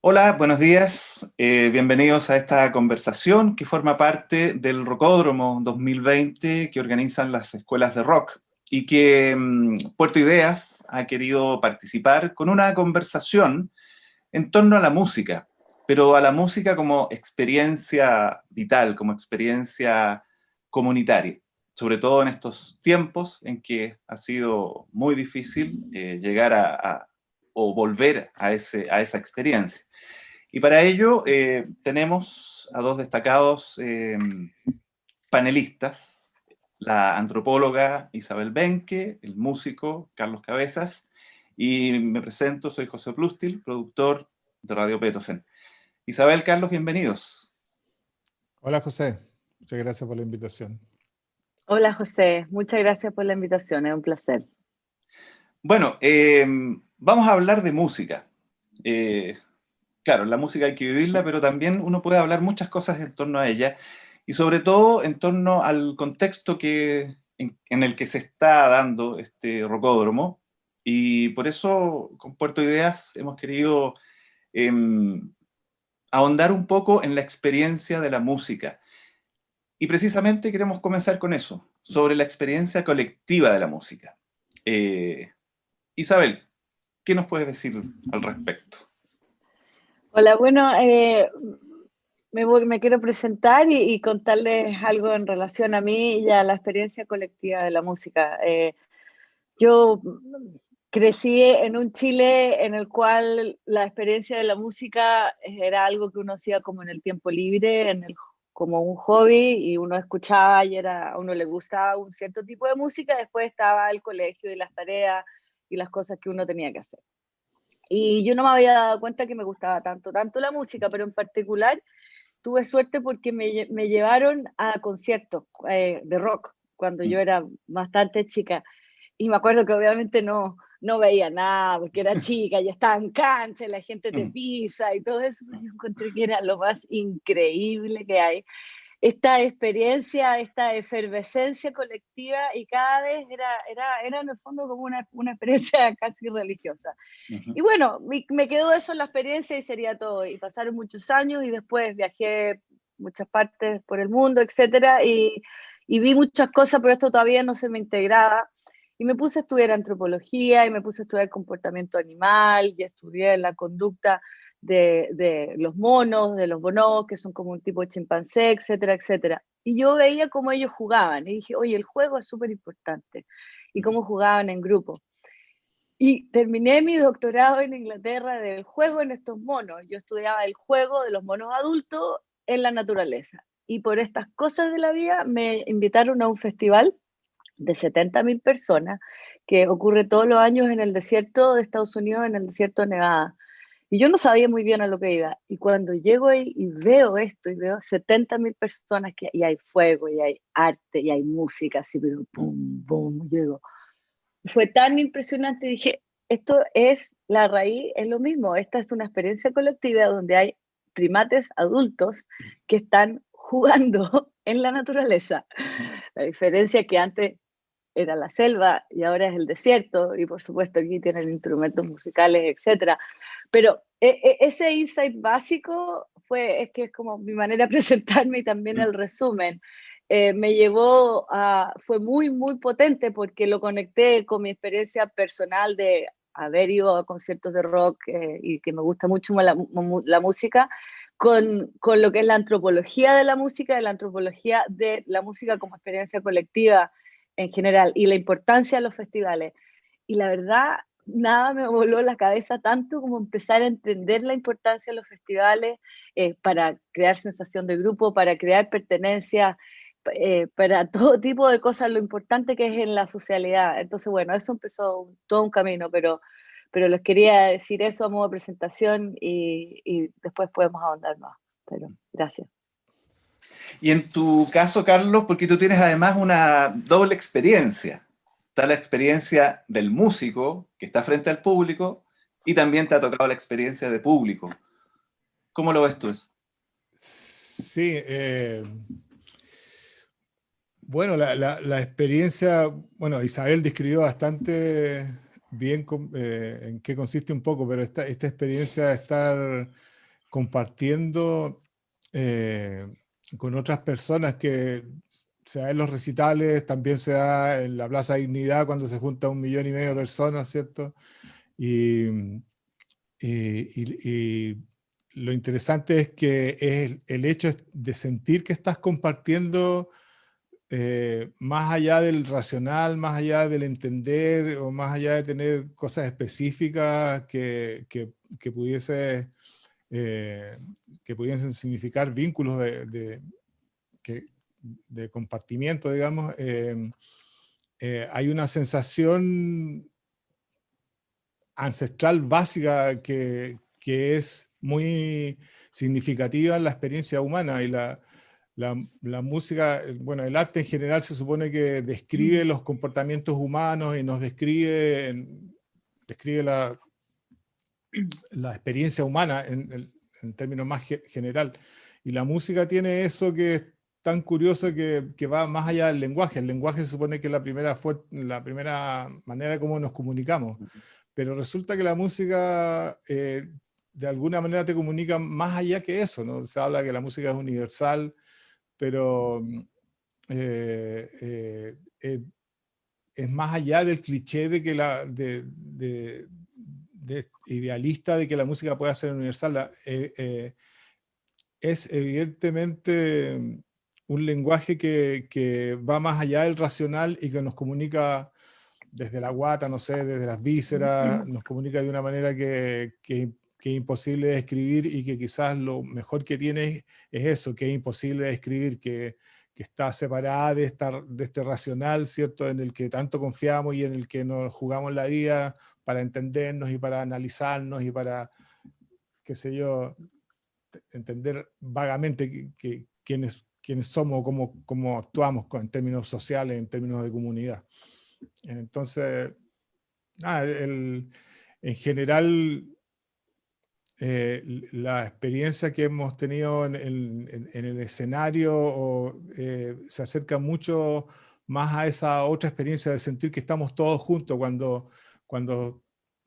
Hola, buenos días. Bienvenidos a esta conversación que forma parte del Rocódromo 2020 que organizan las escuelas de rock y que Puerto Ideas ha querido participar con una conversación en torno a la música, pero a la música como experiencia vital, como experiencia comunitaria, sobre todo en estos tiempos en que ha sido muy difícil llegar o volver a esa experiencia. Y para ello tenemos a dos destacados panelistas, la antropóloga Isabel Benque, el músico Carlos Cabezas, y me presento, soy José Plustil, productor de Radio Beethoven. Isabel, Carlos, bienvenidos. Hola José, muchas gracias por la invitación. Hola José, muchas gracias por la invitación, es un placer. Bueno, vamos a hablar de música. Claro, la música hay que vivirla, pero también uno puede hablar muchas cosas en torno a ella, y sobre todo en torno al contexto en el que se está dando este rocódromo, y por eso con Puerto Ideas hemos querido em, ahondar un poco en la experiencia de la música. Y precisamente queremos comenzar con eso, sobre la experiencia colectiva de la música. Isabel, ¿qué nos puedes decir al respecto? Hola, bueno, me quiero presentar y contarles algo en relación a mí y a la experiencia colectiva de la música. Yo crecí en un Chile en el cual la experiencia de la música era algo que uno hacía como en el tiempo libre, como un hobby, y uno escuchaba y a uno le gustaba un cierto tipo de música. Después estaba el colegio y las tareas y las cosas que uno tenía que hacer. Y yo no me había dado cuenta que me gustaba tanto la música, pero en particular tuve suerte porque me llevaron a conciertos de rock cuando yo era bastante chica. Y me acuerdo que obviamente no veía nada porque era chica, ya estaba en cancha, la gente te pisa y todo eso. Yo encontré que era lo más increíble que hay, esta experiencia, esta efervescencia colectiva, y cada vez era en el fondo como una experiencia casi religiosa. Y bueno, me quedó eso en la experiencia y sería todo. Y pasaron muchos años y después viajé muchas partes por el mundo, etcétera, y vi muchas cosas, pero esto todavía no se me integraba. Y me puse a estudiar antropología y me puse a estudiar comportamiento animal y estudié la conducta de los monos, de los bonobos, que son como un tipo de chimpancé, etcétera, etcétera. Y yo veía cómo ellos jugaban y dije, oye, el juego es súper importante. Y cómo jugaban en grupo. Y terminé mi doctorado en Inglaterra del juego en estos monos. Yo estudiaba el juego de los monos adultos en la naturaleza. Y por estas cosas de la vida me invitaron a un festival de 70.000 personas que ocurre todos los años en el desierto de Estados Unidos, en el desierto de Nevada. Y yo no sabía muy bien a lo que iba. Y cuando llego ahí y veo esto, y veo 70.000 personas, y hay fuego, y hay arte, y hay música, así, pero pum, pum, llego. Fue tan impresionante, dije, esto es la raíz, es lo mismo, esta es una experiencia colectiva donde hay primates adultos que están jugando en la naturaleza. La diferencia es que antes era la selva y ahora es el desierto, y por supuesto aquí tienen instrumentos musicales, etc. Pero ese insight básico es que es como mi manera de presentarme, y también el resumen. Fue muy potente porque lo conecté con mi experiencia personal de haber ido a conciertos de rock y que me gusta mucho la música, con lo que es la antropología de la música, como experiencia colectiva en general, y la importancia de los festivales. Y la verdad, nada me voló la cabeza tanto como empezar a entender la importancia de los festivales para crear sensación de grupo, para crear pertenencia, para todo tipo de cosas, lo importante que es en la socialidad. Entonces, bueno, eso empezó todo un camino, pero les quería decir eso a modo de presentación, y después podemos ahondar más. Pero gracias. Y en tu caso, Carlos, porque tú tienes además una doble experiencia. Está la experiencia del músico que está frente al público y también te ha tocado la experiencia de público. ¿Cómo lo ves tú? Sí, bueno, la experiencia, bueno, Isabel describió bastante bien en qué consiste un poco, pero esta experiencia de estar compartiendo con otras personas, que se da en los recitales, también se da en la Plaza Dignidad cuando se junta 1,5 millones de personas, ¿cierto? Y lo interesante es que es el hecho de sentir que estás compartiendo más allá del racional, más allá del entender, o más allá de tener cosas específicas que pudiesen significar vínculos de compartimiento, digamos. Hay una sensación ancestral básica que es muy significativa en la experiencia humana, y la música, bueno, el arte en general se supone que describe los comportamientos humanos y nos describe la experiencia humana en términos más general. Y la música tiene eso que es tan curioso, que va más allá del lenguaje. El lenguaje se supone que es la primera manera de cómo nos comunicamos. Pero resulta que la música de alguna manera te comunica más allá que eso, ¿no? Se habla que la música es universal, pero es más allá del cliché de que idealista de que la música pueda ser universal. Es evidentemente un lenguaje que va más allá del racional y que nos comunica desde la guata, no sé, desde las vísceras, nos comunica de una manera que es imposible de escribir, y que quizás lo mejor que tiene es eso, que es imposible de escribir, que está separada de este racional, ¿cierto?, en el que tanto confiamos y en el que nos jugamos la vida para entendernos y para analizarnos y para, qué sé yo, entender vagamente quiénes somos, cómo actuamos en términos sociales, en términos de comunidad. Entonces, nada, en general, la experiencia que hemos tenido en el escenario se acerca mucho más a esa otra experiencia de sentir que estamos todos juntos cuando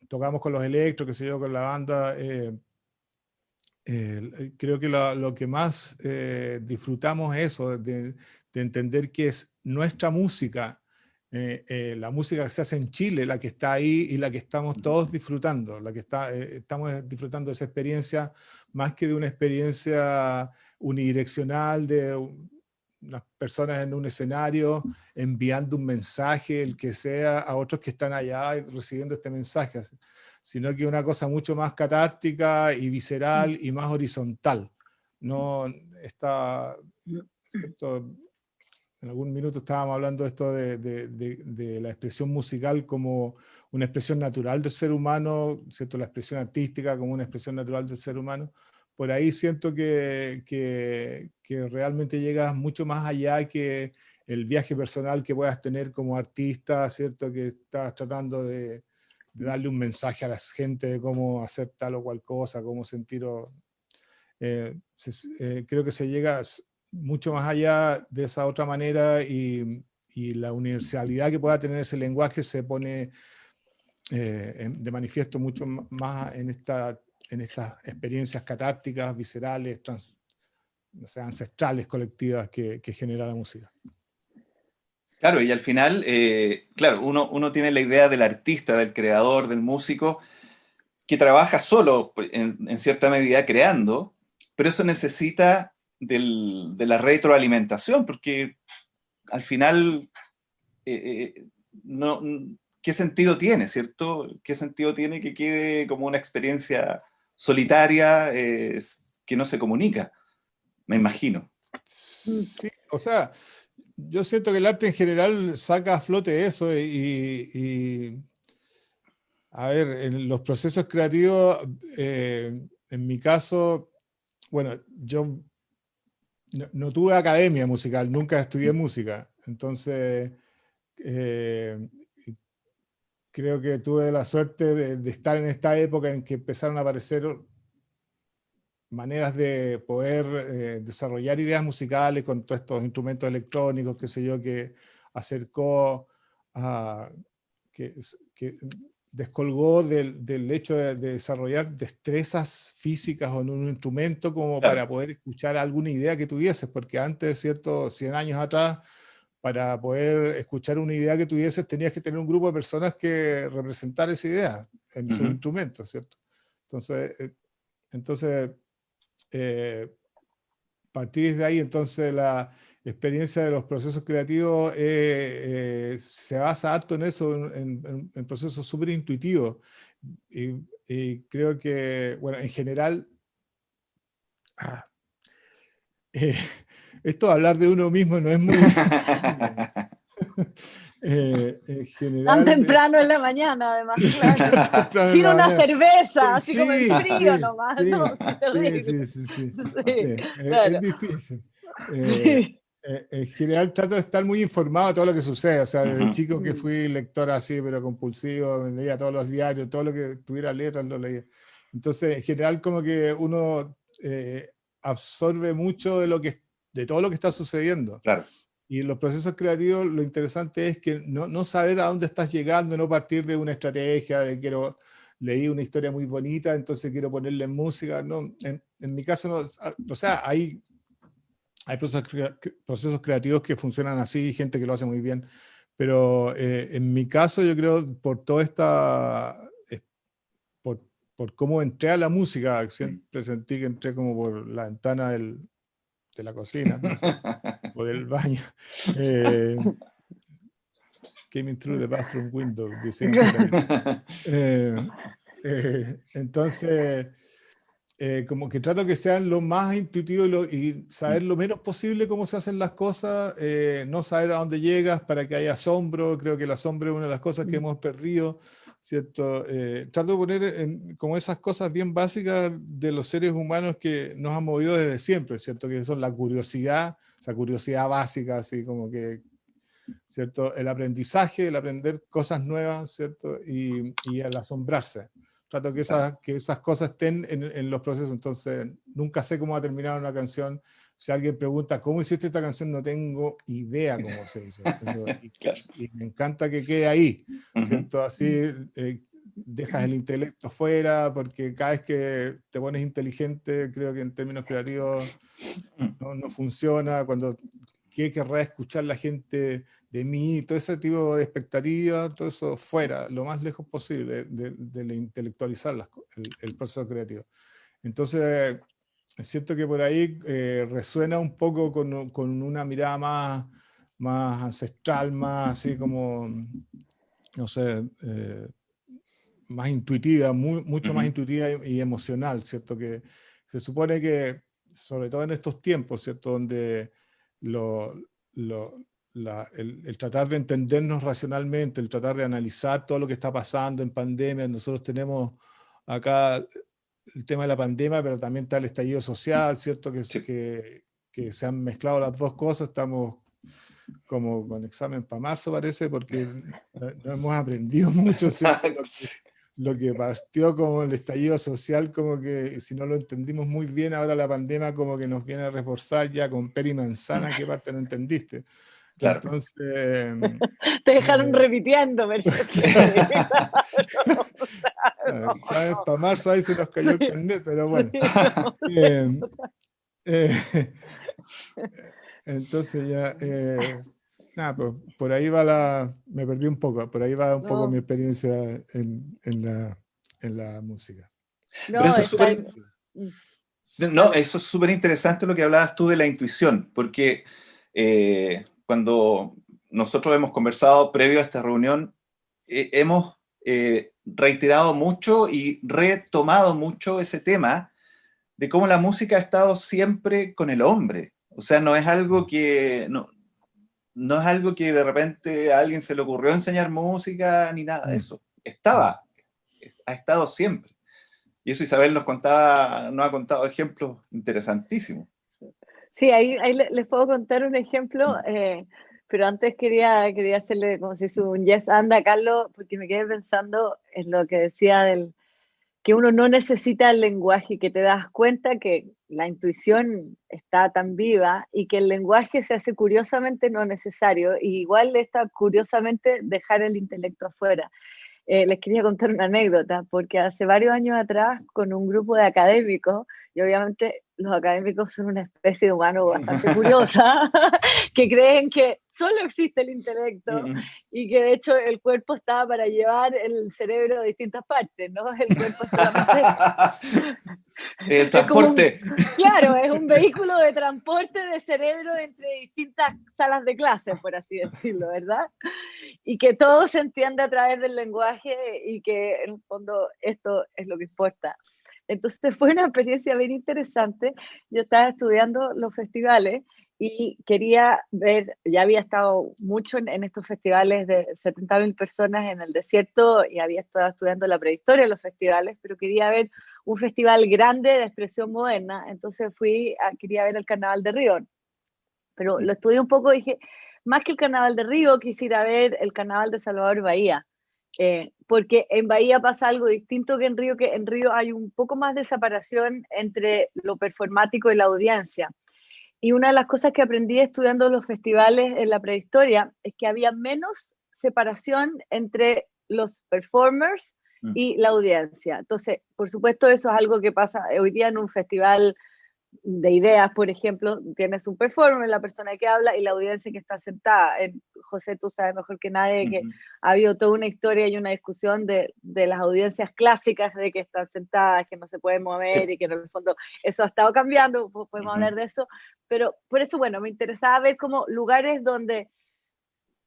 tocamos con los electros, qué sé yo, con la banda. Creo que lo que más disfrutamos es eso, de entender que es nuestra música, la música que se hace en Chile, la que está ahí y la que estamos todos disfrutando, estamos disfrutando de esa experiencia más que de una experiencia unidireccional de unas personas en un escenario enviando un mensaje, el que sea, a otros que están allá recibiendo este mensaje, sino que una cosa mucho más catártica y visceral y más horizontal. No está, ¿cierto? En algún minuto estábamos hablando de esto de la expresión musical como una expresión natural del ser humano, ¿cierto? La expresión artística como una expresión natural del ser humano. Por ahí siento que realmente llegas mucho más allá que el viaje personal que puedas tener como artista, ¿cierto? Que estás tratando de darle un mensaje a la gente de cómo hacer tal o cual cosa, cómo sentir. Creo que se llega mucho más allá de esa otra manera, y la universalidad que pueda tener ese lenguaje se pone de manifiesto mucho más en estas experiencias catárticas, viscerales, no sé, ancestrales, colectivas que genera la música. Claro, y al final, claro, uno tiene la idea del artista, del creador, del músico, que trabaja solo, en cierta medida, creando, pero eso necesita de la retroalimentación, porque al final, no, ¿qué sentido tiene, cierto? ¿Qué sentido tiene que quede como una experiencia solitaria que no se comunica? Me imagino. Sí, o sea, yo siento que el arte en general saca a flote eso, a ver, en los procesos creativos, en mi caso, bueno, yo no tuve academia musical, nunca estudié música, entonces creo que tuve la suerte de estar en esta época en que empezaron a aparecer maneras de poder desarrollar ideas musicales con todos estos instrumentos electrónicos, qué sé yo, que acercó a... que descolgó del hecho de desarrollar destrezas físicas en un instrumento como Claro. para poder escuchar alguna idea que tuvieses, porque antes, ¿cierto? 100 años atrás, para poder escuchar una idea que tuvieses, tenías que tener un grupo de personas que representara esa idea en sus instrumentos, ¿cierto? Entonces partir de ahí, entonces la experiencia de los procesos creativos se basa harto en eso, en procesos súper intuitivos. Y creo que, bueno, en general, eh, esto de hablar de uno mismo no es muy... en Tan general... temprano en la mañana, además, claro. Tan temprano en Sin la una mañana. cerveza, así como en Sí, frío nomás, ¿no? Sí, terrible. sí. Sí, claro. Es difícil. Sí. En general trato de estar muy informado de todo lo que sucede. O sea, desde chico que Mm. fui lector así, pero compulsivo, me leía todos los diarios, todo lo que tuviera letras lo leía. Entonces, en general como que uno absorbe mucho de todo lo que está sucediendo. Claro. Y en los procesos creativos lo interesante es que no saber a dónde estás llegando, no partir de una estrategia de leí una historia muy bonita, entonces quiero ponerle música. No, en mi caso, no, o sea, hay procesos creativos que funcionan así, gente que lo hace muy bien, pero en mi caso yo creo por toda por cómo entré a la música, siempre sentí que entré como por la ventana de la cocina, no sé, o del baño. Came in through the bathroom window, decían por ahí. Entonces, como que trato que sean lo más intuitivo y saber lo menos posible cómo se hacen las cosas, no saber a dónde llegas para que haya asombro. Creo que el asombro es una de las cosas que hemos perdido, ¿cierto? Trato de poner como esas cosas bien básicas de los seres humanos que nos han movido desde siempre, ¿cierto? Que son la curiosidad, o sea, curiosidad básica, así como que, ¿cierto? El aprendizaje, el aprender cosas nuevas, ¿cierto? Y el asombrarse. Trato que esas cosas estén en los procesos, entonces nunca sé cómo va a terminar una canción. Si alguien pregunta, ¿cómo hiciste esta canción? No tengo idea cómo se hizo. Claro. Y me encanta que quede ahí, ¿cierto? Así dejas el intelecto fuera, porque cada vez que te pones inteligente, creo que en términos creativos no funciona. ¿Qué querrá escuchar la gente de mí? Todo ese tipo de expectativas, todo eso fuera, lo más lejos posible de intelectualizar el proceso creativo. Entonces, siento que por ahí resuena un poco con una mirada más ancestral, más así como, no sé, más intuitiva, mucho más intuitiva y emocional, ¿cierto? Que se supone que, sobre todo en estos tiempos, ¿cierto? Donde lo, el tratar de entendernos racionalmente, el tratar de analizar todo lo que está pasando en pandemia. Nosotros tenemos acá el tema de la pandemia, pero también está el estallido social, ¿cierto? Que se han mezclado las dos cosas. Estamos como con examen para marzo, parece, porque no hemos aprendido mucho, ¿cierto? Lo que partió como el estallido social, como que si no lo entendimos muy bien, ahora la pandemia como que nos viene a reforzar ya con pera y manzana, ¿qué parte no entendiste? Claro. Entonces... Te dejaron repitiendo, pero... ¿Sabes? Para marzo ahí se nos cayó el carnet, pero bueno. Entonces ya... nada, pues por ahí va me perdí un poco, por ahí va un poco mi experiencia en la música. Pero eso es súper... No, eso es súper interesante lo que hablabas tú de la intuición, porque cuando nosotros hemos conversado previo a esta reunión, hemos reiterado mucho y retomado mucho ese tema de cómo la música ha estado siempre con el hombre. O sea, no es algo que es algo que de repente a alguien se le ocurrió enseñar música ni nada de eso. Ha estado siempre. Y eso Isabel nos ha contado ejemplos interesantísimos. Sí, ahí les puedo contar un ejemplo, pero antes quería hacerle como si hizo un yes and a Carlos, porque me quedé pensando en lo que decía que uno no necesita el lenguaje, que te das cuenta que la intuición está tan viva y que el lenguaje se hace curiosamente no necesario, y igual está curiosamente dejar el intelecto afuera. les quería contar una anécdota, porque hace varios años atrás, con un grupo de académicos, y obviamente los académicos son una especie de humano bastante curiosa, que creen que solo existe el intelecto y que de hecho el cuerpo está para llevar el cerebro a distintas partes, ¿no? El cuerpo es solamente... El transporte. Claro, es un vehículo de transporte de cerebro entre distintas salas de clase, por así decirlo, ¿verdad? Y que todo se entiende a través del lenguaje y que en el fondo esto es lo que importa. Entonces fue una experiencia bien interesante. Yo estaba estudiando los festivales y quería ver, ya había estado mucho en estos festivales de 70.000 personas en el desierto y había estado estudiando la prehistoria de los festivales, pero quería ver un festival grande de expresión moderna, entonces quería ver el Carnaval de Río, pero lo estudié un poco y dije, más que el Carnaval de Río, quisiera ver el Carnaval de Salvador Bahía, porque en Bahía pasa algo distinto que en Río hay un poco más de separación entre lo performático y la audiencia. Y una de las cosas que aprendí estudiando los festivales en la prehistoria es que había menos separación entre los performers y la audiencia. Entonces, por supuesto, eso es algo que pasa hoy día en un festival de ideas, por ejemplo, tienes un performer, la persona que habla y la audiencia que está sentada. José, tú sabes mejor que nadie que ha habido toda una historia y una discusión de las audiencias clásicas de que están sentadas, que no se pueden mover y que en el fondo eso ha estado cambiando, podemos hablar de eso, pero por eso, bueno, me interesaba ver como lugares donde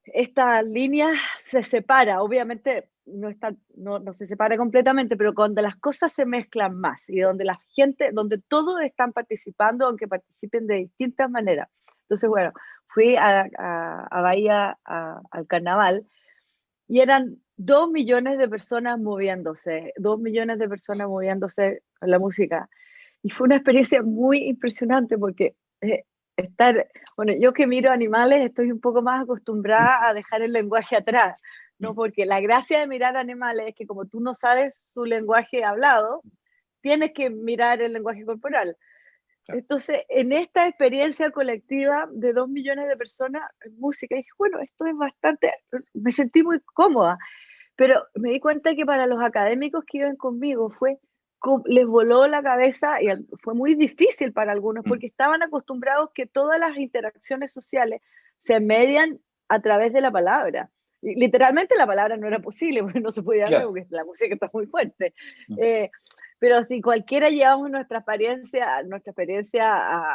esta línea se separa, obviamente no se separa completamente, pero donde las cosas se mezclan más y donde la gente, donde todos están participando, aunque participen de distintas maneras. Entonces, bueno, fui a Bahía al carnaval y eran 2 millones de personas moviéndose, 2 millones de personas moviéndose con la música. Y fue una experiencia muy impresionante porque bueno, yo que miro animales estoy un poco más acostumbrada a dejar el lenguaje atrás, ¿no? Porque la gracia de mirar animales es que como tú no sabes su lenguaje hablado, tienes que mirar el lenguaje corporal. Entonces, en esta experiencia colectiva de 2 millones de personas en música, dije, bueno, esto es bastante, me sentí muy cómoda, pero me di cuenta que para los académicos que iban conmigo les voló la cabeza y fue muy difícil para algunos porque estaban acostumbrados que todas las interacciones sociales se median a través de la palabra. Y literalmente la palabra no era posible porque no se podía hablar porque la música está muy fuerte. Pero si cualquiera llevamos nuestra experiencia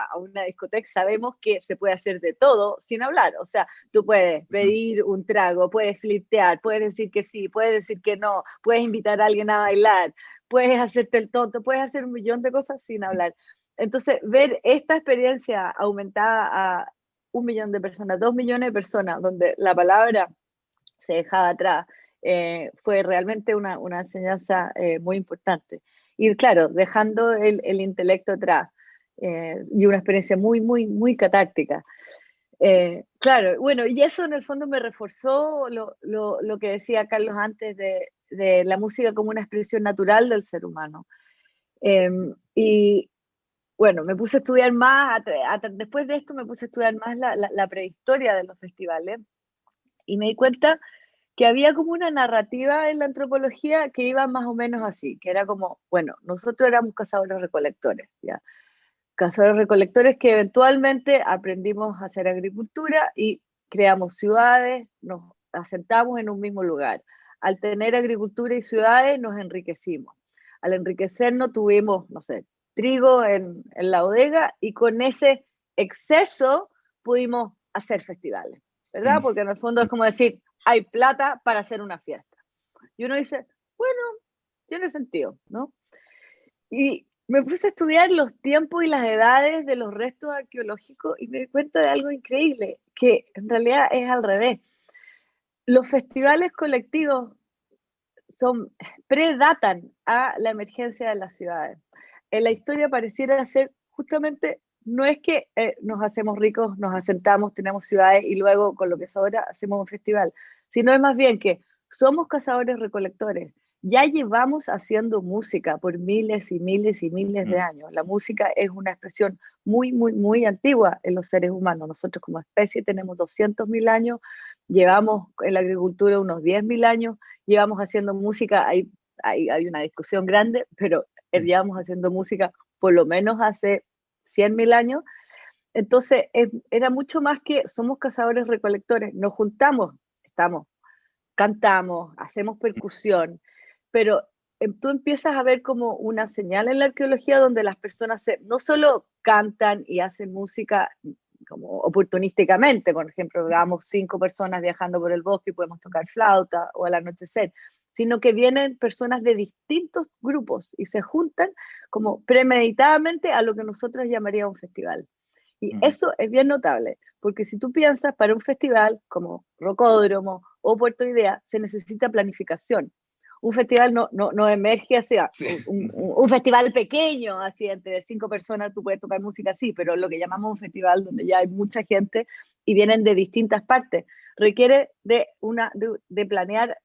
a una discoteca, sabemos que se puede hacer de todo sin hablar. O sea, tú puedes pedir un trago, puedes flirtear, puedes decir que sí, puedes decir que no, puedes invitar a alguien a bailar, puedes hacerte el tonto, puedes hacer un millón de cosas sin hablar. Entonces, ver esta experiencia aumentada a 1 millón de personas, 2 millones de personas, donde la palabra se dejaba atrás, fue realmente una enseñanza muy importante. Y claro, dejando el intelecto atrás, y una experiencia muy, muy, muy catártica. Claro, bueno, y eso en el fondo me reforzó lo que decía Carlos antes de la música como una expresión natural del ser humano. Y bueno, me puse a estudiar más, después de esto me puse a estudiar más la prehistoria de los festivales y me di cuenta que había como una narrativa en la antropología que iba más o menos así, que era como, bueno, nosotros éramos cazadores-recolectores, ¿ya? Cazadores-recolectores que eventualmente aprendimos a hacer agricultura y creamos ciudades, nos asentamos en un mismo lugar. Al tener agricultura y ciudades nos enriquecimos. Al enriquecernos tuvimos, no sé, trigo en la bodega y con ese exceso pudimos hacer festivales, ¿verdad? Porque en el fondo es como decir, hay plata para hacer una fiesta. Y uno dice, bueno, tiene sentido, ¿no? Y me puse a estudiar los tiempos y las edades de los restos arqueológicos y me di cuenta de algo increíble, que en realidad es al revés. Los festivales colectivos predatan a la emergencia de las ciudades. En la historia pareciera ser justamente, no es que nos hacemos ricos, nos asentamos, tenemos ciudades y luego con lo que sobra hacemos un festival, sino es más bien que somos cazadores recolectores. Ya llevamos haciendo música por miles y miles y miles de años. La música es una expresión muy, muy, muy antigua en los seres humanos. Nosotros como especie tenemos 200.000 años, llevamos en la agricultura unos 10.000 años llevamos haciendo música, hay una discusión grande, pero llevamos haciendo música por lo menos hace 100.000 años. Entonces, era mucho más que somos cazadores recolectores, nos juntamos, cantamos, hacemos percusión, pero tú empiezas a ver como una señal en la arqueología donde las personas no solo cantan y hacen música como oportunísticamente, por ejemplo, veamos 5 personas viajando por el bosque y podemos tocar flauta o al anochecer, sino que vienen personas de distintos grupos y se juntan como premeditadamente a lo que nosotros llamaríamos un festival. Y eso es bien notable, porque si tú piensas para un festival como Rocódromo o Puerto Idea, se necesita planificación. Un festival no emerge así, un festival pequeño, así entre 5 personas tú puedes tocar música así, pero lo que llamamos un festival donde ya hay mucha gente y vienen de distintas partes, requiere de planear,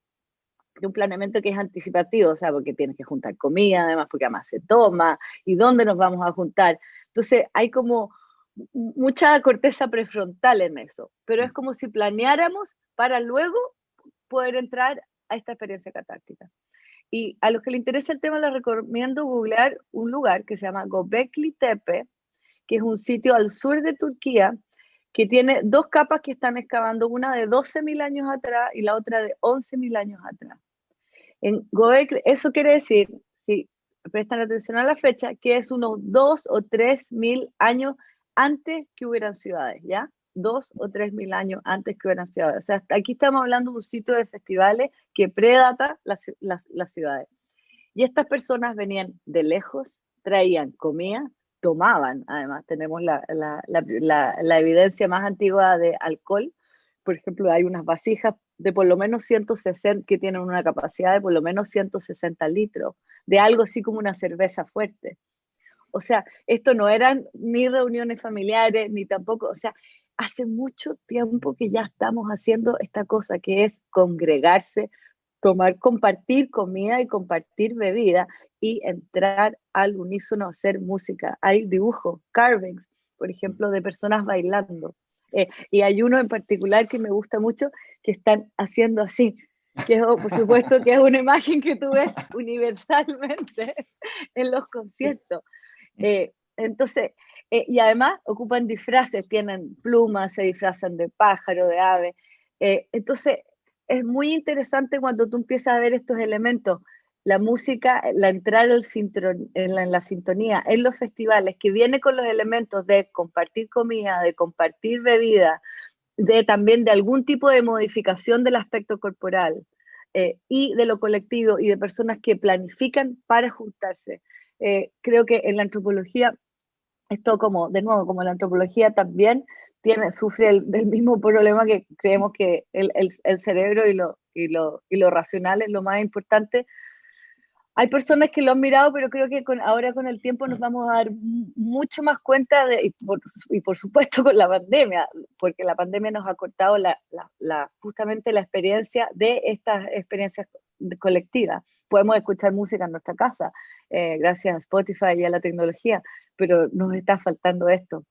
de un planeamiento que es anticipativo, o sea, porque tienes que juntar comida, además porque además se toma, y dónde nos vamos a juntar. Entonces hay como mucha corteza prefrontal en eso, pero es como si planeáramos para luego poder entrar a esta experiencia catártica. Y a los que les interesa el tema les recomiendo googlear un lugar que se llama Göbekli Tepe, que es un sitio al sur de Turquía, que tiene 2 capas que están excavando, una de 12.000 años atrás y la otra de 11.000 años atrás. En Göbekli, eso quiere decir, si prestan atención a la fecha, que es unos 2 o 3.000 años antes que hubieran ciudades, ¿ya? 2 o 3.000 años antes que hubieran ciudades. O sea, aquí estamos hablando de un sitio de festivales que predata las ciudades. Y estas personas venían de lejos, traían comida, tomaban, además tenemos la evidencia más antigua de alcohol. Por ejemplo, hay unas vasijas de por lo menos 160, que tienen una capacidad de por lo menos 160 litros, de algo así como una cerveza fuerte. O sea, esto no eran ni reuniones familiares, ni tampoco, o sea, hace mucho tiempo que ya estamos haciendo esta cosa que es congregarse, compartir comida y compartir bebida y entrar al unísono a hacer música. Hay dibujos, carvings, por ejemplo, de personas bailando. Y hay uno en particular que me gusta mucho, que están haciendo así, que es, por supuesto que es una imagen que tú ves universalmente en los conciertos. Entonces, y además ocupan disfraces, tienen plumas, se disfrazan de pájaro, de ave. Entonces, es muy interesante cuando tú empiezas a ver estos elementos, la música, la entrada en la sintonía, en los festivales, que viene con los elementos de compartir comida, de compartir bebida, también de algún tipo de modificación del aspecto corporal, y de lo colectivo y de personas que planifican para juntarse. Creo que en la antropología, esto como, de nuevo, como la antropología también sufre del mismo problema, que creemos que el cerebro y lo racional es lo más importante. Hay personas que lo han mirado, pero creo que ahora con el tiempo nos vamos a dar mucho más cuenta, y por supuesto con la pandemia, porque la pandemia nos ha cortado justamente la experiencia de estas experiencias colectivas. Podemos escuchar música en nuestra casa, gracias a Spotify y a la tecnología, pero nos está faltando esto.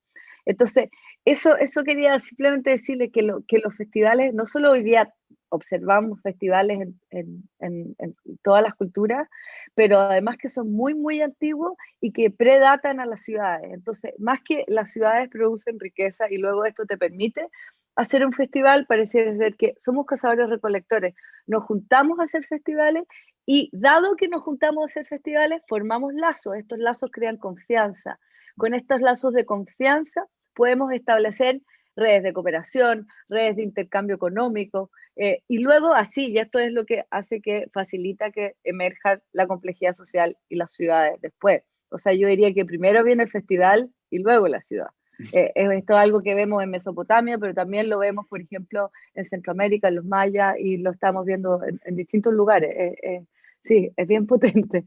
Entonces, eso quería simplemente decirle que los festivales, no solo hoy día observamos festivales en todas las culturas, pero además que son muy, muy antiguos y que predatan a las ciudades. Entonces, más que las ciudades producen riqueza y luego esto te permite hacer un festival, parece ser que somos cazadores recolectores, nos juntamos a hacer festivales y dado que nos juntamos a hacer festivales, formamos lazos, estos lazos crean confianza. Con estos lazos de confianza podemos establecer redes de cooperación, redes de intercambio económico, y luego así, y esto es lo que hace que facilita que emerja la complejidad social y las ciudades después. O sea, yo diría que primero viene el festival y luego la ciudad. Esto es algo que vemos en Mesopotamia, pero también lo vemos, por ejemplo, en Centroamérica, en los mayas, y lo estamos viendo en distintos lugares. Sí, es bien potente.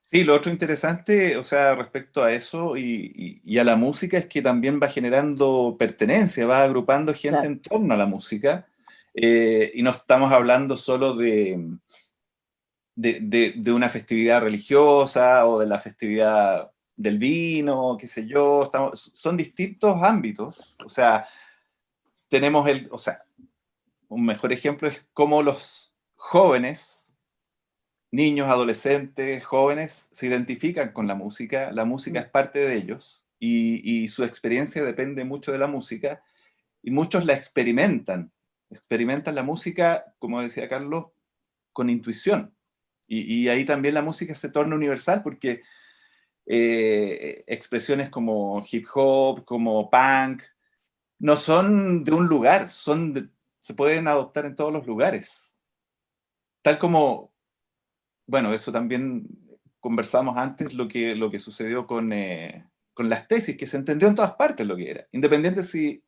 Sí, lo otro interesante, o sea, respecto a eso y a la música, es que también va generando pertenencia, va agrupando gente Claro. en torno a la música, y no estamos hablando solo de una festividad religiosa o de la festividad del vino, qué sé yo, son distintos ámbitos. O sea, tenemos o sea, un mejor ejemplo es cómo jóvenes, niños, adolescentes, jóvenes, se identifican con la música es parte de ellos, y su experiencia depende mucho de la música, y muchos la experimentan la música, como decía Carlos, con intuición, y ahí también la música se torna universal, porque expresiones como hip hop, como punk, no son de un lugar, se pueden adoptar en todos los lugares. Tal como, bueno, eso también conversamos antes, lo que sucedió con las tesis, que se entendió en todas partes lo que era. Independiente si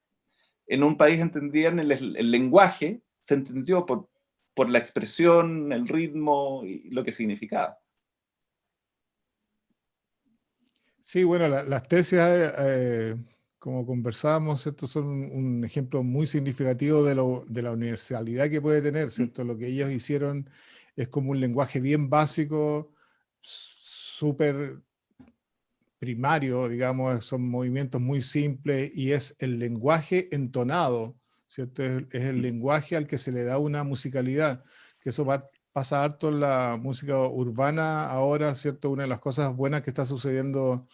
en un país entendían el lenguaje, se entendió por la expresión, el ritmo y lo que significaba. Sí, bueno, las tesis, como conversábamos, ¿cierto? Son un ejemplo muy significativo de la universalidad que puede tener, ¿cierto? Lo que ellos hicieron es como un lenguaje bien básico, súper primario, digamos, son movimientos muy simples y es el lenguaje entonado, ¿cierto? Es el lenguaje al que se le da una musicalidad, que eso pasa harto en la música urbana ahora, ¿cierto? Una de las cosas buenas que está sucediendo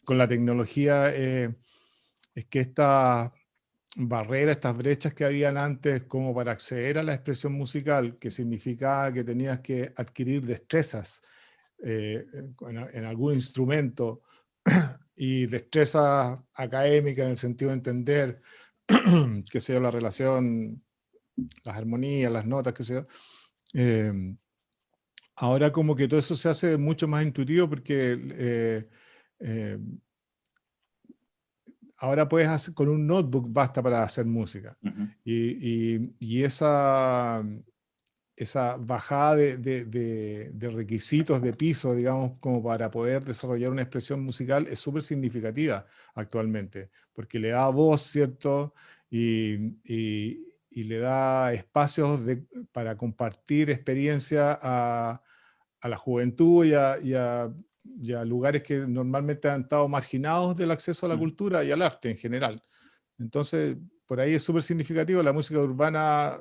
con la tecnología es que estas barreras, estas brechas que habían antes como para acceder a la expresión musical, que significaba que tenías que adquirir destrezas en algún instrumento y destrezas académicas en el sentido de entender, qué sé yo, la relación, las armonías, las notas, qué sé yo. Ahora como que todo eso se hace mucho más intuitivo porque ahora puedes hacer, con un notebook basta para hacer música. Uh-huh. Y esa bajada de requisitos de piso, digamos, como para poder desarrollar una expresión musical es súper significativa actualmente, porque le da voz, ¿cierto? Y le da espacios para compartir experiencia a la juventud y a lugares que normalmente han estado marginados del acceso a la cultura y al arte en general. Entonces, por ahí es súper significativo. La música urbana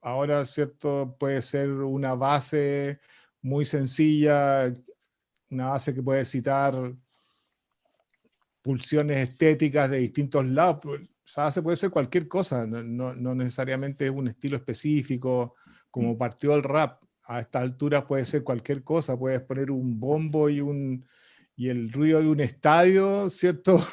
ahora, ¿cierto? Puede ser una base muy sencilla, una base que puede citar pulsiones estéticas de distintos lados. Esa base puede ser cualquier cosa, no necesariamente es un estilo específico, como partió el rap. A estas alturas puede ser cualquier cosa, puedes poner un bombo y el ruido de un estadio, ¿cierto?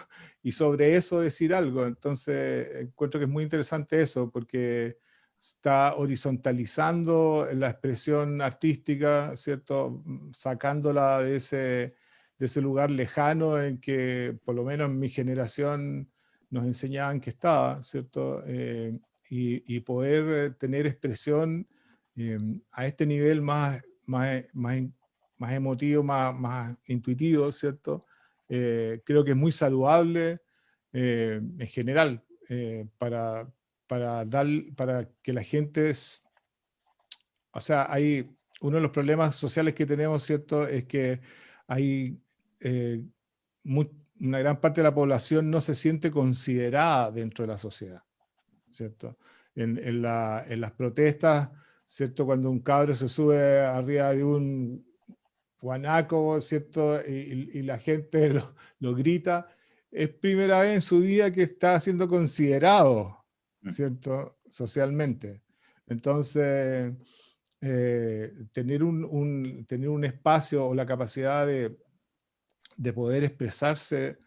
Y sobre eso decir algo. Entonces, encuentro que es muy interesante eso, porque está horizontalizando la expresión artística, ¿cierto? Sacándola de ese lugar lejano en que, por lo menos en mi generación, nos enseñaban que estaba, ¿cierto? Y poder tener expresión a este nivel más emotivo, más intuitivo, ¿cierto? Creo que es muy saludable en general para que la gente, o sea, hay uno de los problemas sociales que tenemos, ¿cierto? Es que hay una gran parte de la población no se siente considerada dentro de la sociedad, ¿cierto? En las protestas, ¿cierto? Cuando un cabro se sube arriba de un guanaco, ¿cierto? Y la gente lo grita, es primera vez en su vida que está siendo considerado, ¿cierto? Socialmente. Entonces, tener un espacio o la capacidad de poder expresarse,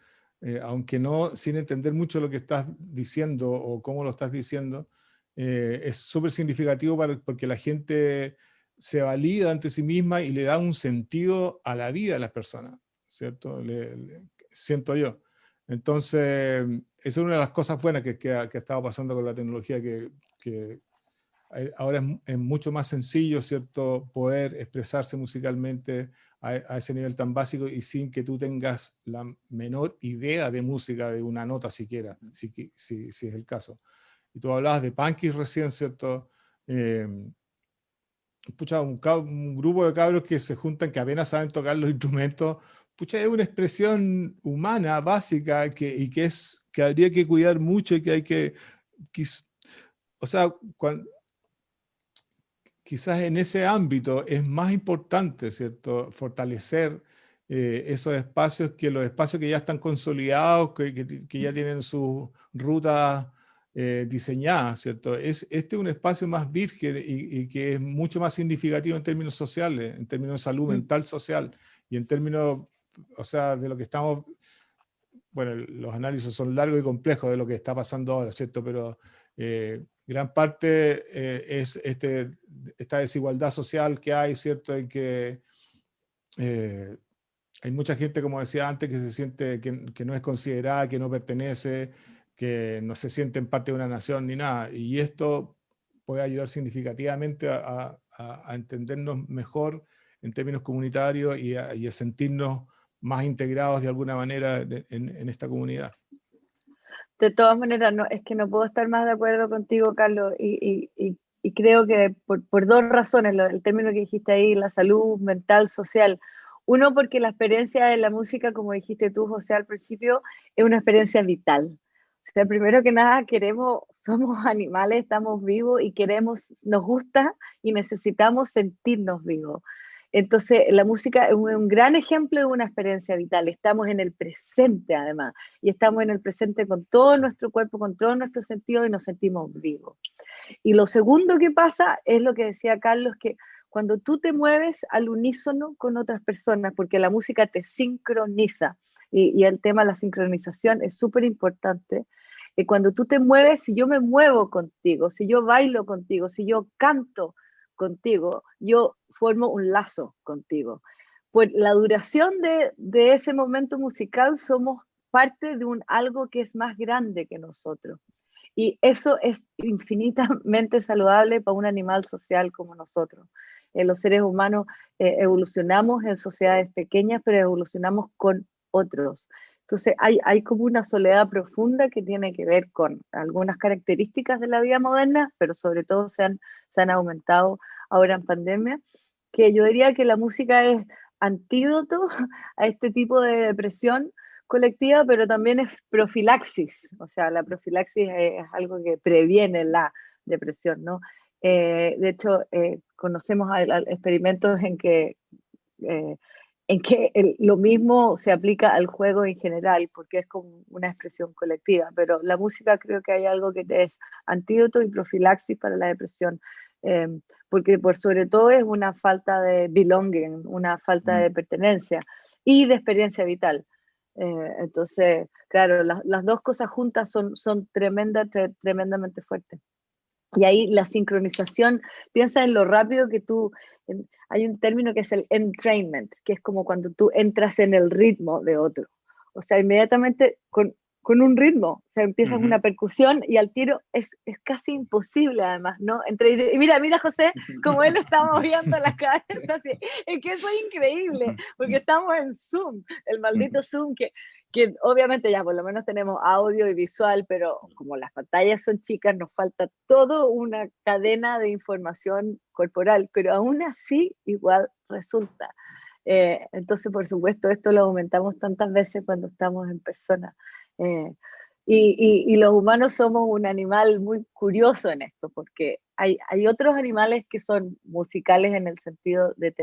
aunque no sin entender mucho lo que estás diciendo o cómo lo estás diciendo, es súper significativo porque la gente se valida ante sí misma y le da un sentido a la vida de las personas, ¿cierto? Siento yo. Entonces, esa es una de las cosas buenas que ha estado pasando con la tecnología, que ahora es mucho más sencillo, ¿cierto?, poder expresarse musicalmente a ese nivel tan básico y sin que tú tengas la menor idea de música, de una nota siquiera, si es el caso. Y tú hablabas de punkis recién, ¿cierto? Pucha, un grupo de cabros que se juntan, que apenas saben tocar los instrumentos, pucha, es una expresión humana, básica, que habría que cuidar mucho y que hay que o sea, quizás en ese ámbito es más importante, ¿cierto?, fortalecer esos espacios que los espacios que ya están consolidados, que ya tienen sus rutas diseñadas, ¿cierto? Este es un espacio más virgen y que es mucho más significativo en términos sociales, en términos de salud mental social y en términos, o sea, de lo que estamos, bueno, los análisis son largos y complejos de lo que está pasando ahora, ¿cierto? Pero gran parte es esta desigualdad social que hay, ¿cierto? En que hay mucha gente, como decía antes, que se siente que no es considerada, que no pertenece, que no se siente en parte de una nación ni nada. Y esto puede ayudar significativamente a entendernos mejor en términos comunitarios y a sentirnos más integrados de alguna manera en esta comunidad. De todas maneras, no, es que no puedo estar más de acuerdo contigo, Carlos, y creo que por dos razones, el término que dijiste ahí, la salud mental, social. Uno, porque la experiencia de la música, como dijiste tú, José, al principio, es una experiencia vital. O sea, primero que nada, somos animales, estamos vivos y nos gusta y necesitamos sentirnos vivos. Entonces, la música es un gran ejemplo de una experiencia vital. Estamos en el presente, además, y estamos en el presente con todo nuestro cuerpo, con todo nuestro sentido y nos sentimos vivos. Y lo segundo que pasa es lo que decía Carlos, que cuando tú te mueves al unísono con otras personas, porque la música te sincroniza, y el tema de la sincronización es súper importante. Cuando tú te mueves, si yo me muevo contigo, si yo bailo contigo, si yo canto contigo, yo formo un lazo contigo. Pues la duración de ese momento musical somos parte de algo que es más grande que nosotros. Y eso es infinitamente saludable para un animal social como nosotros. Los seres humanos evolucionamos en sociedades pequeñas, pero evolucionamos con otros. Entonces hay como una soledad profunda que tiene que ver con algunas características de la vida moderna, pero sobre todo se han aumentado ahora en pandemia, que yo diría que la música es antídoto a este tipo de depresión colectiva, pero también es profilaxis. O sea, la profilaxis es algo que previene la depresión, ¿no? De hecho, conocemos experimentos en que lo mismo se aplica al juego en general, porque es como una expresión colectiva, pero la música creo que hay algo que es antídoto y profilaxis para la depresión, porque sobre todo es una falta de belonging, una falta de pertenencia y de experiencia vital. Entonces, claro, las dos cosas juntas son tremendamente fuertes. Y ahí la sincronización, piensa en lo rápido que hay un término que es el entrainment, que es como cuando tú entras en el ritmo de otro. O sea, inmediatamente con un ritmo, o sea, empiezas una percusión y al tiro es casi imposible además, ¿no? Y mira José, como él está moviendo la cabeza, así, es que eso es increíble, porque estamos en Zoom, el maldito Zoom que obviamente ya por lo menos tenemos audio y visual, pero como las pantallas son chicas, nos falta toda una cadena de información corporal, pero aún así igual resulta. Entonces, por supuesto, esto lo aumentamos tantas veces cuando estamos en persona. Y los humanos somos un animal muy curioso en esto, porque hay otros animales que son musicales en el sentido de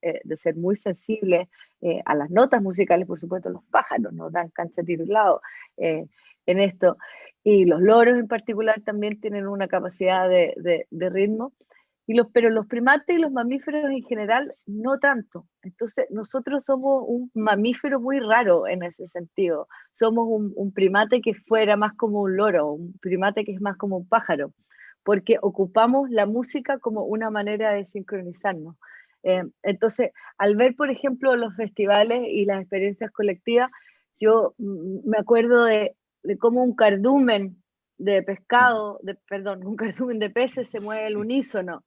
de ser muy sensibles a las notas musicales. Por supuesto, los pájaros nos dan cancha tirilado en esto, y los loros en particular también tienen una capacidad de ritmo. Pero los primates y los mamíferos en general no tanto. Entonces, nosotros somos un mamífero muy raro en ese sentido. Somos un primate que fuera más como un loro, un primate que es más como un pájaro, porque ocupamos la música como una manera de sincronizarnos. Entonces, al ver, por ejemplo, los festivales y las experiencias colectivas, yo me acuerdo de cómo un cardumen de pescado, perdón, un cardumen de peces se mueve al unísono.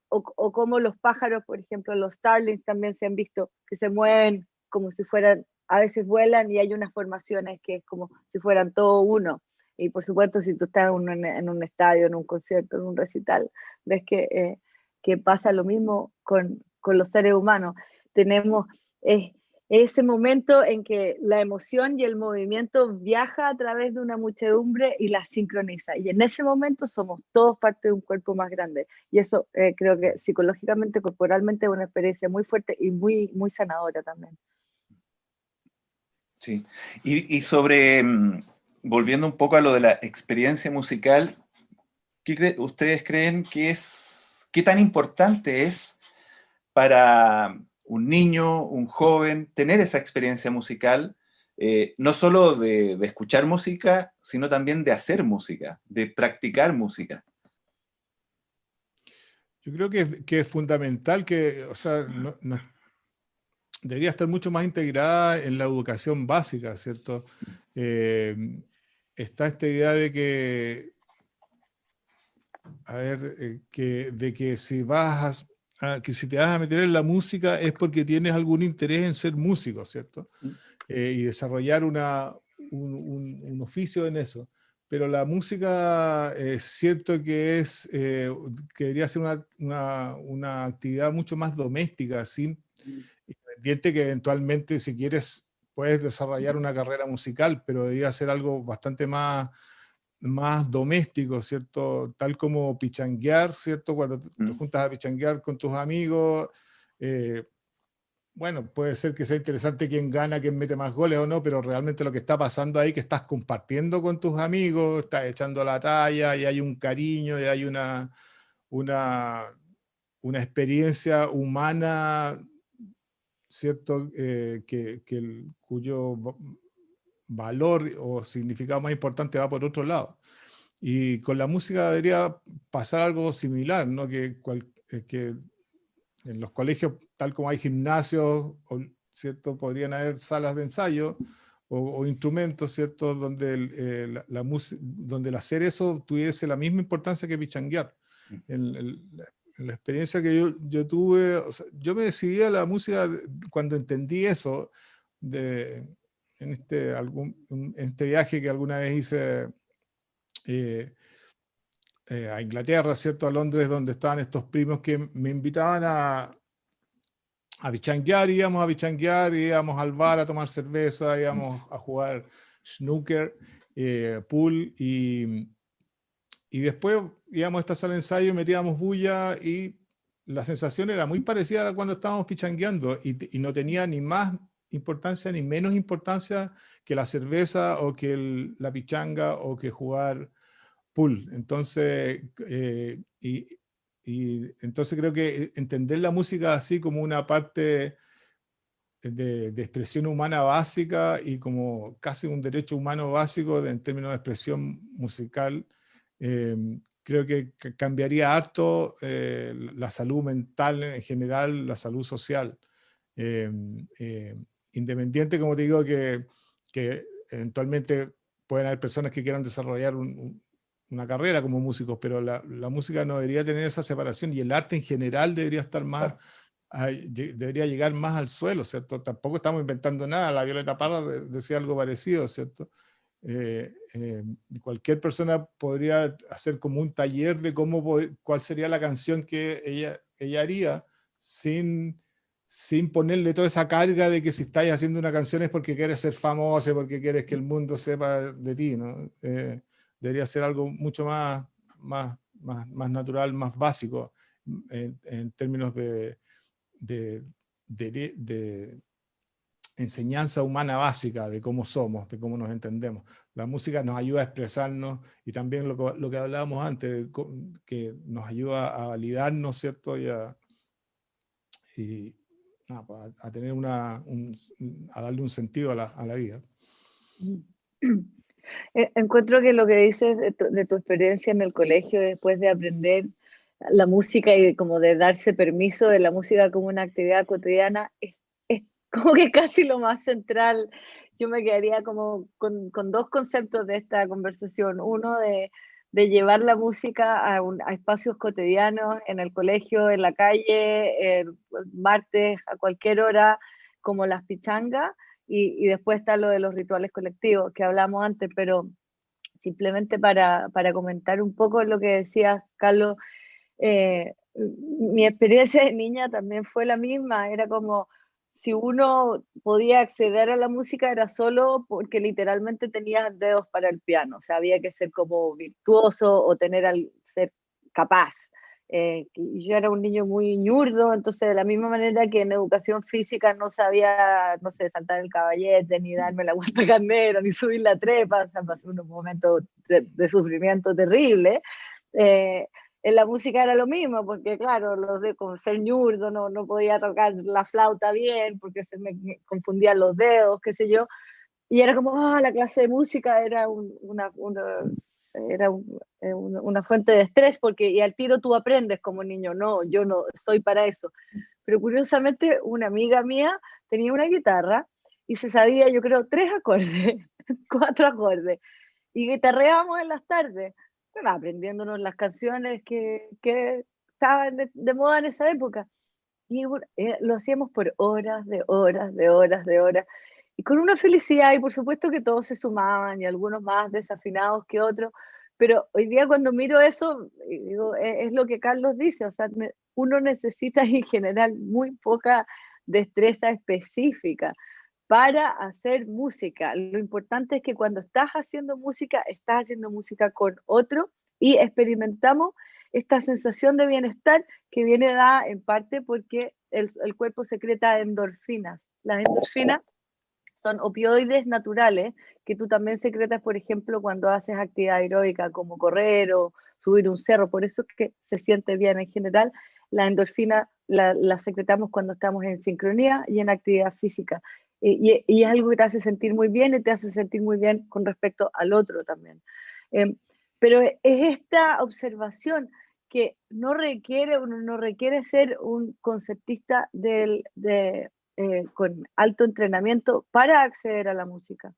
O como los pájaros, por ejemplo, los starlings también se han visto que se mueven como si fueran, a veces vuelan y hay unas formaciones que es como si fueran todo uno. Y por supuesto, si tú estás en un estadio, en un concierto, en un recital, ves que pasa lo mismo con los seres humanos. Tenemos, ese momento en que la emoción y el movimiento viaja a través de una muchedumbre y la sincroniza. Y en ese momento somos todos parte de un cuerpo más grande. Y eso creo que psicológicamente, corporalmente es una experiencia muy fuerte y muy, muy sanadora también. Sí. Y sobre, volviendo un poco a lo de la experiencia musical, ¿ustedes creen que qué tan importante es para un niño, un joven, tener esa experiencia musical, no solo de escuchar música, sino también de hacer música, de practicar música? Yo creo que es fundamental que, o sea, debería estar mucho más integrada en la educación básica, ¿cierto? Está esta idea de que, a ver, de que que si te vas a meter en la música es porque tienes algún interés en ser músico, ¿cierto? Y desarrollar un oficio en eso. Pero la música siento que debería ser una actividad mucho más doméstica, sin independiente que eventualmente si quieres puedes desarrollar una carrera musical, pero debería ser algo bastante más doméstico, ¿cierto? Tal como pichanguear, ¿cierto? Cuando te juntas a pichanguear con tus amigos, bueno, puede ser que sea interesante quién gana, quién mete más goles o no, pero realmente lo que está pasando ahí es que estás compartiendo con tus amigos, estás echando la talla y hay un cariño y hay una, una experiencia humana, ¿cierto? Cuyo valor o significado más importante va por otro lado. Y con la música debería pasar algo similar, ¿no? Que en los colegios, tal como hay gimnasios, ¿cierto? Podrían haber salas de ensayo o instrumentos, ¿cierto? Donde donde el hacer eso tuviese la misma importancia que pichanguear. En la experiencia que yo tuve, o sea, yo me decidí a la música cuando entendí eso, en este viaje que alguna vez hice a Inglaterra, ¿cierto? A Londres, donde estaban estos primos que me invitaban a bichanguear, íbamos a bichanguear, íbamos al bar a tomar cerveza, íbamos a jugar snooker, pool, y después íbamos a esta sala de ensayo, metíamos bulla y la sensación era muy parecida a cuando estábamos pichangueando y no tenía ni más importancia ni menos importancia que la cerveza o que la pichanga o que jugar pool. Entonces, entonces creo que entender la música así como una parte de expresión humana básica y como casi un derecho humano básico en términos de expresión musical, creo que cambiaría harto la salud mental en general, la salud social. Eh, eh, Independiente, como te digo, que eventualmente pueden haber personas que quieran desarrollar una carrera como músicos, pero la música no debería tener esa separación y el arte en general debería estar más, debería llegar más al suelo, ¿cierto? Tampoco estamos inventando nada, la Violeta Parra decía algo parecido, ¿cierto? Cualquier persona podría hacer como un taller de cuál sería la canción que ella haría sin ponerle toda esa carga de que si estáis haciendo una canción es porque quieres ser famoso, porque quieres que el mundo sepa de ti, ¿no? Debería ser algo mucho más natural, más básico en términos de enseñanza humana básica de cómo somos, de cómo nos entendemos. La música nos ayuda a expresarnos y también lo que hablábamos antes, que nos ayuda a validarnos, ¿cierto? A tener a darle un sentido a la vida. Encuentro que lo que dices de tu experiencia en el colegio después de aprender la música y como de darse permiso de la música como una actividad cotidiana es como que casi lo más central. Yo me quedaría como con dos conceptos de esta conversación. Uno de llevar la música a espacios cotidianos, en el colegio, en la calle, el martes, a cualquier hora, como las pichangas. Y después está lo de los rituales colectivos que hablamos antes, pero simplemente para comentar un poco lo que decía Carlos, mi experiencia de niña también fue la misma, era como si uno podía acceder a la música era solo porque literalmente tenías dedos para el piano, o sea, había que ser como virtuoso o ser capaz. Yo era un niño muy ñurdo, entonces de la misma manera que en educación física no sabía, no sé, saltar el caballete, ni darme la vuelta carnero, ni subir la trepa, o sea, pasé unos momentos de sufrimiento terrible. En la música era lo mismo, porque claro, con ser ñurdo no podía tocar la flauta bien, porque se me confundían los dedos, qué sé yo, y era como, la clase de música era una fuente de estrés, porque y al tiro tú aprendes como niño, no, yo no soy para eso. Pero curiosamente una amiga mía tenía una guitarra y se sabía, yo creo, 3 acordes, 4 acordes, y guitarreábamos en las tardes, bueno, aprendiéndonos las canciones que estaban de moda en esa época. Y lo hacíamos por horas, de horas, de horas, de horas, y con una felicidad, y por supuesto que todos se sumaban, y algunos más desafinados que otros, pero hoy día cuando miro eso, digo, es lo que Carlos dice, o sea, uno necesita en general muy poca destreza específica para hacer música. Lo importante es que cuando estás haciendo música con otro y experimentamos esta sensación de bienestar que viene dada en parte porque el cuerpo secreta endorfinas. Las endorfinas son opioides naturales que tú también secretas, por ejemplo, cuando haces actividad aeróbica como correr o subir un cerro. Por eso es que se siente bien en general. La endorfina la secretamos cuando estamos en sincronía y en actividad física. Y es algo que te hace sentir muy bien y te hace sentir muy bien con respecto al otro también. Pero es esta observación que uno no requiere ser un concertista con alto entrenamiento para acceder a la música.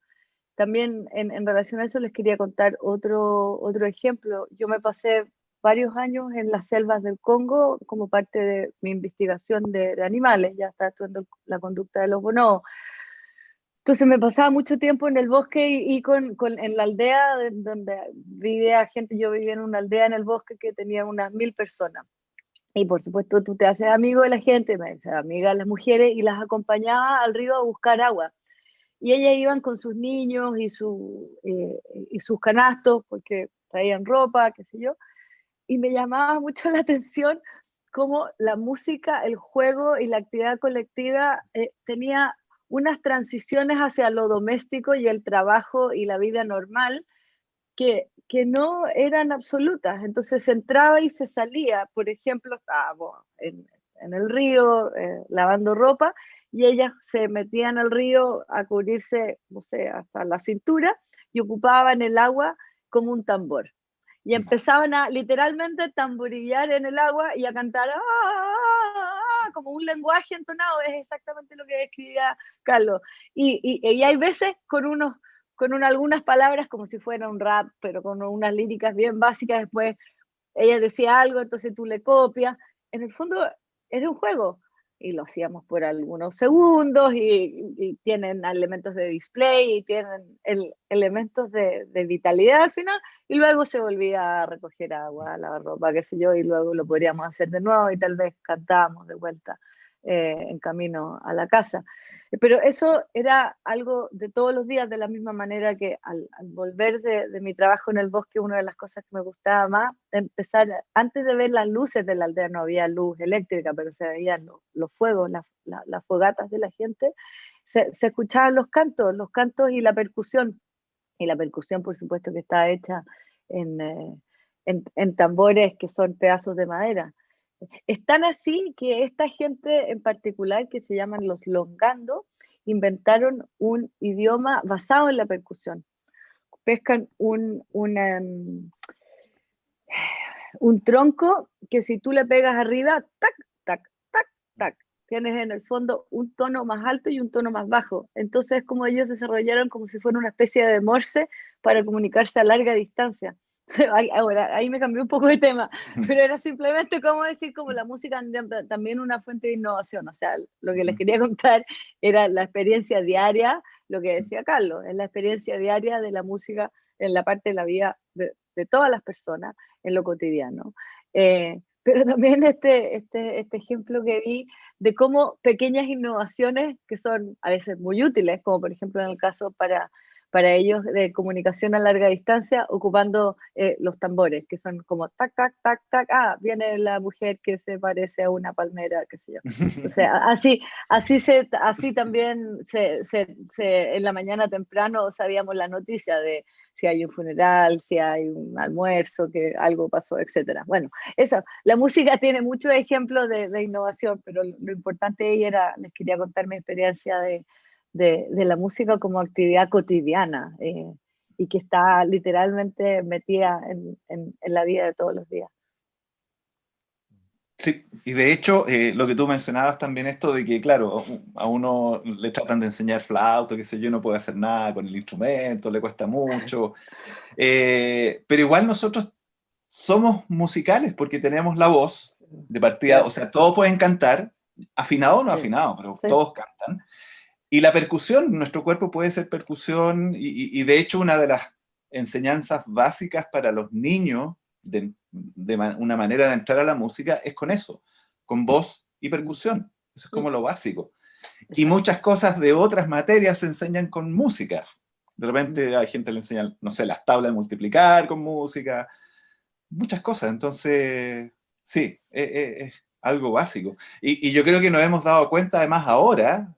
También en relación a eso les quería contar otro ejemplo. Yo me pasé varios años en las selvas del Congo como parte de mi investigación de animales, ya estaba estudiando la conducta de los bonobos. Entonces me pasaba mucho tiempo en el bosque y en la aldea donde vivía gente. Yo vivía en una aldea en el bosque que tenía unas 1000 personas. Y por supuesto tú te haces amigo de la gente, me haces amiga de las mujeres y las acompañaba al río a buscar agua. Y ellas iban con sus niños y sus canastos porque traían ropa, qué sé yo. Y me llamaba mucho la atención cómo la música, el juego y la actividad colectiva tenía unas transiciones hacia lo doméstico y el trabajo y la vida normal que no eran absolutas. Entonces se entraba y se salía. Por ejemplo, estábamos en el río lavando ropa y ellas se metían al río a cubrirse, no sé, hasta la cintura y ocupaban el agua como un tambor. Y empezaban a literalmente tamborillar en el agua y a cantar como un lenguaje entonado, es exactamente lo que describía Carlos. Y hay veces con algunas palabras como si fuera un rap, pero con unas líricas bien básicas, después ella decía algo, entonces tú le copias. En el fondo era un juego y lo hacíamos por algunos segundos y tienen elementos de display y tienen elementos de vitalidad al final y luego se volvía a recoger agua, a lavar ropa, qué sé yo, y luego lo podríamos hacer de nuevo y tal vez cantábamos de vuelta en camino a la casa. Pero eso era algo de todos los días, de la misma manera que al volver de mi trabajo en el bosque, una de las cosas que me gustaba más, empezar, antes de ver las luces de la aldea, no había luz eléctrica, pero se veían los fuegos, las fogatas de la gente, se escuchaban los cantos y la percusión, por supuesto, que está hecha en, en tambores que son pedazos de madera. Es tan así que esta gente en particular, que se llaman los Longando, inventaron un idioma basado en la percusión. Pescan un tronco que si tú le pegas arriba, tac, tac, tac, tac, tienes en el fondo un tono más alto y un tono más bajo. Entonces, como ellos desarrollaron como si fuera una especie de Morse para comunicarse a larga distancia. Ahora, ahí me cambió un poco de tema, pero era simplemente como decir, como la música también una fuente de innovación. O sea, lo que les quería contar era la experiencia diaria, lo que decía Carlos, es la experiencia diaria de la música en la parte de la vida de todas las personas en lo cotidiano. Pero también este ejemplo que vi de cómo pequeñas innovaciones que son a veces muy útiles, como por ejemplo en el caso para ellos de comunicación a larga distancia, ocupando los tambores, que son como tac, tac, tac, tac, viene la mujer que se parece a una palmera, qué sé yo. Entonces, así también en la mañana temprano sabíamos la noticia de si hay un funeral, si hay un almuerzo, que algo pasó, etcétera. Bueno, eso, la música tiene muchos ejemplos de innovación, pero lo importante ahí era, les quería contar mi experiencia de la música como actividad cotidiana y que está literalmente metida en la vida de todos los días. Sí, y de hecho, lo que tú mencionabas también esto de que, claro, a uno le tratan de enseñar flauta, qué sé yo, no puede hacer nada con el instrumento, le cuesta mucho, pero igual nosotros somos musicales porque tenemos la voz de partida, Claro. o sea, todos pueden cantar, afinado o no Sí, afinado, pero sí. todos cantan. Y la percusión, nuestro cuerpo puede ser percusión, y de hecho una de las enseñanzas básicas para los niños una manera de entrar a la música es con eso, con voz y percusión. Eso es como lo básico. Y Exacto. muchas cosas de otras materias se enseñan con música. De repente hay gente que le enseña, no sé, las tablas de multiplicar con música, muchas cosas. Entonces, sí, es algo básico. Y yo creo que nos hemos dado cuenta, además, ahora,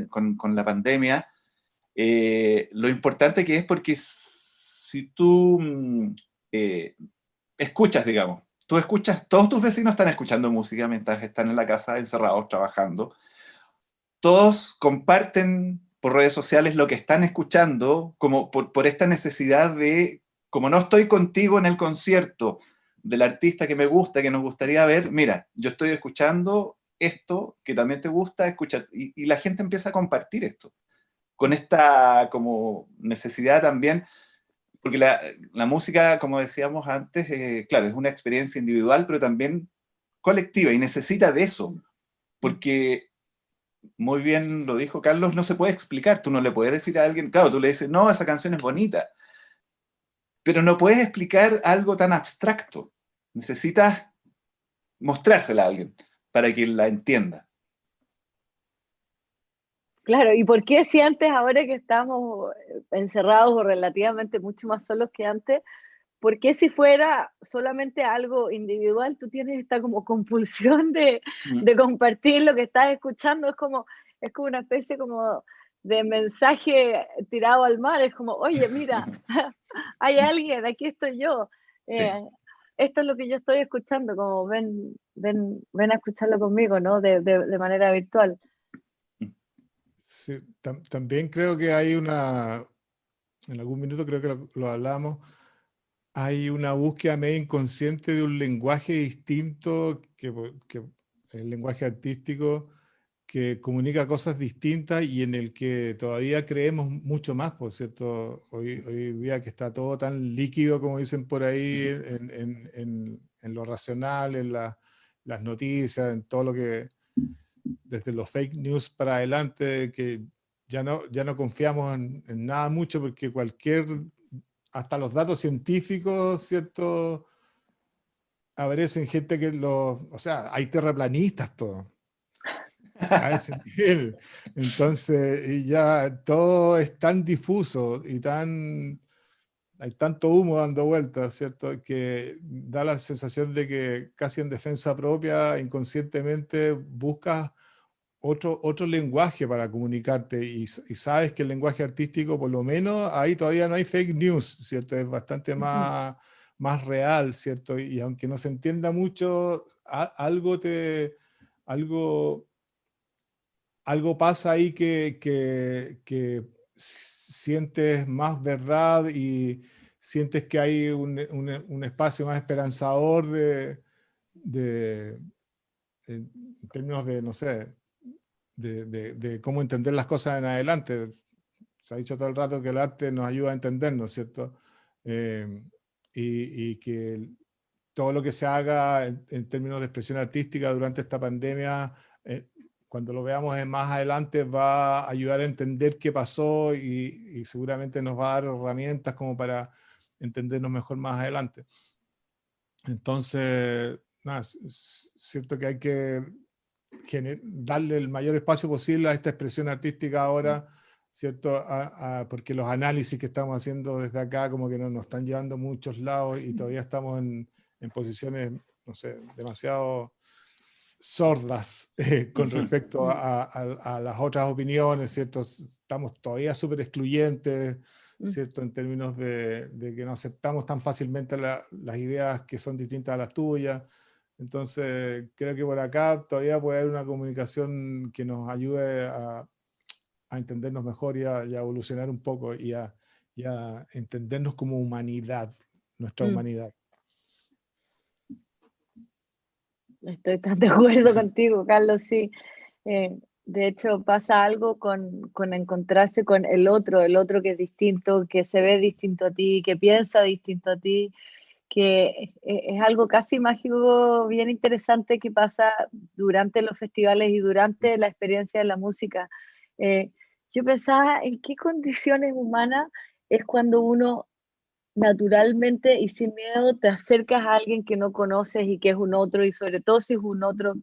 con la pandemia, lo importante que es porque si tú escuchas, digamos, tú escuchas, todos tus vecinos están escuchando música mientras están en la casa encerrados trabajando, todos comparten por redes sociales lo que están escuchando, como por esta necesidad de, como no estoy contigo en el concierto del artista que me gusta, que nos gustaría ver, mira, yo estoy escuchando esto que también te gusta escuchar, y la gente empieza a compartir esto, con esta como necesidad también, porque la música, como decíamos antes, claro, es una experiencia individual, pero también colectiva, y necesita de eso, porque muy bien lo dijo Carlos, no se puede explicar, tú no le puedes decir a alguien, claro, tú le dices, no, esa canción es bonita, pero no puedes explicar algo tan abstracto, necesitas mostrársela a alguien para que la entienda. Claro, ¿y por qué si antes, ahora que estamos encerrados o relativamente mucho más solos que antes, por qué si fuera solamente algo individual, tú tienes esta como compulsión Mm. de compartir lo que estás escuchando? Es como una especie como de mensaje tirado al mar, es como, oye, mira, hay alguien, aquí estoy yo, Sí. eh, esto es lo que yo estoy escuchando, como ven a escucharlo conmigo, ¿no? De manera virtual. Sí, también creo que hay en algún minuto creo que lo hablamos, hay una búsqueda medio inconsciente de un lenguaje distinto que el lenguaje artístico que comunica cosas distintas y en el que todavía creemos mucho más, por cierto, hoy día que está todo tan líquido, como dicen por ahí, en lo racional, las noticias, en todo lo que, desde los fake news para adelante, que ya no confiamos en nada mucho porque hasta los datos científicos, ¿cierto? Aparecen gente o sea, hay terraplanistas, todo a ese nivel. Entonces, y ya todo es tan difuso y hay tanto humo dando vueltas, ¿cierto? Que da la sensación de que casi en defensa propia, inconscientemente, buscas otro lenguaje para comunicarte y sabes que el lenguaje artístico, por lo menos, ahí todavía no hay fake news, ¿cierto? Es bastante más real, ¿cierto? Y aunque no se entienda mucho, algo algo pasa ahí que sientes más verdad y sientes que hay un espacio más esperanzador de- en términos de, no sé, de cómo entender las cosas en adelante. Se ha dicho todo el rato que el arte nos ayuda a entendernos, ¿cierto? Eh, y que todo lo que se haga en términos de expresión artística durante esta pandemia, cuando lo veamos más adelante, va a ayudar a entender qué pasó y seguramente nos va a dar herramientas como para entendernos mejor más adelante. Entonces, nada, siento que hay que darle el mayor espacio posible a esta expresión artística ahora, ¿cierto? Porque los análisis que estamos haciendo desde acá como que nos están llevando a muchos lados y todavía estamos en posiciones, no sé, demasiado sordas con respecto a las otras opiniones, ¿cierto? Estamos todavía súper excluyentes, ¿cierto? En términos de que no aceptamos tan fácilmente las ideas que son distintas a las tuyas. Entonces, creo que por acá todavía puede haber una comunicación que nos ayude a entendernos mejor y a evolucionar un poco y a entendernos como humanidad, nuestra humanidad. Estoy tan de acuerdo contigo, Carlos, sí. De hecho, pasa algo con encontrarse con el otro que es distinto, que se ve distinto a ti, que piensa distinto a ti, que es algo casi mágico, bien interesante que pasa durante los festivales y durante la experiencia de la música. Yo pensaba en qué condiciones humanas es cuando uno naturalmente y sin miedo te acercas a alguien que no conoces y que es un otro, y sobre todo si es un otro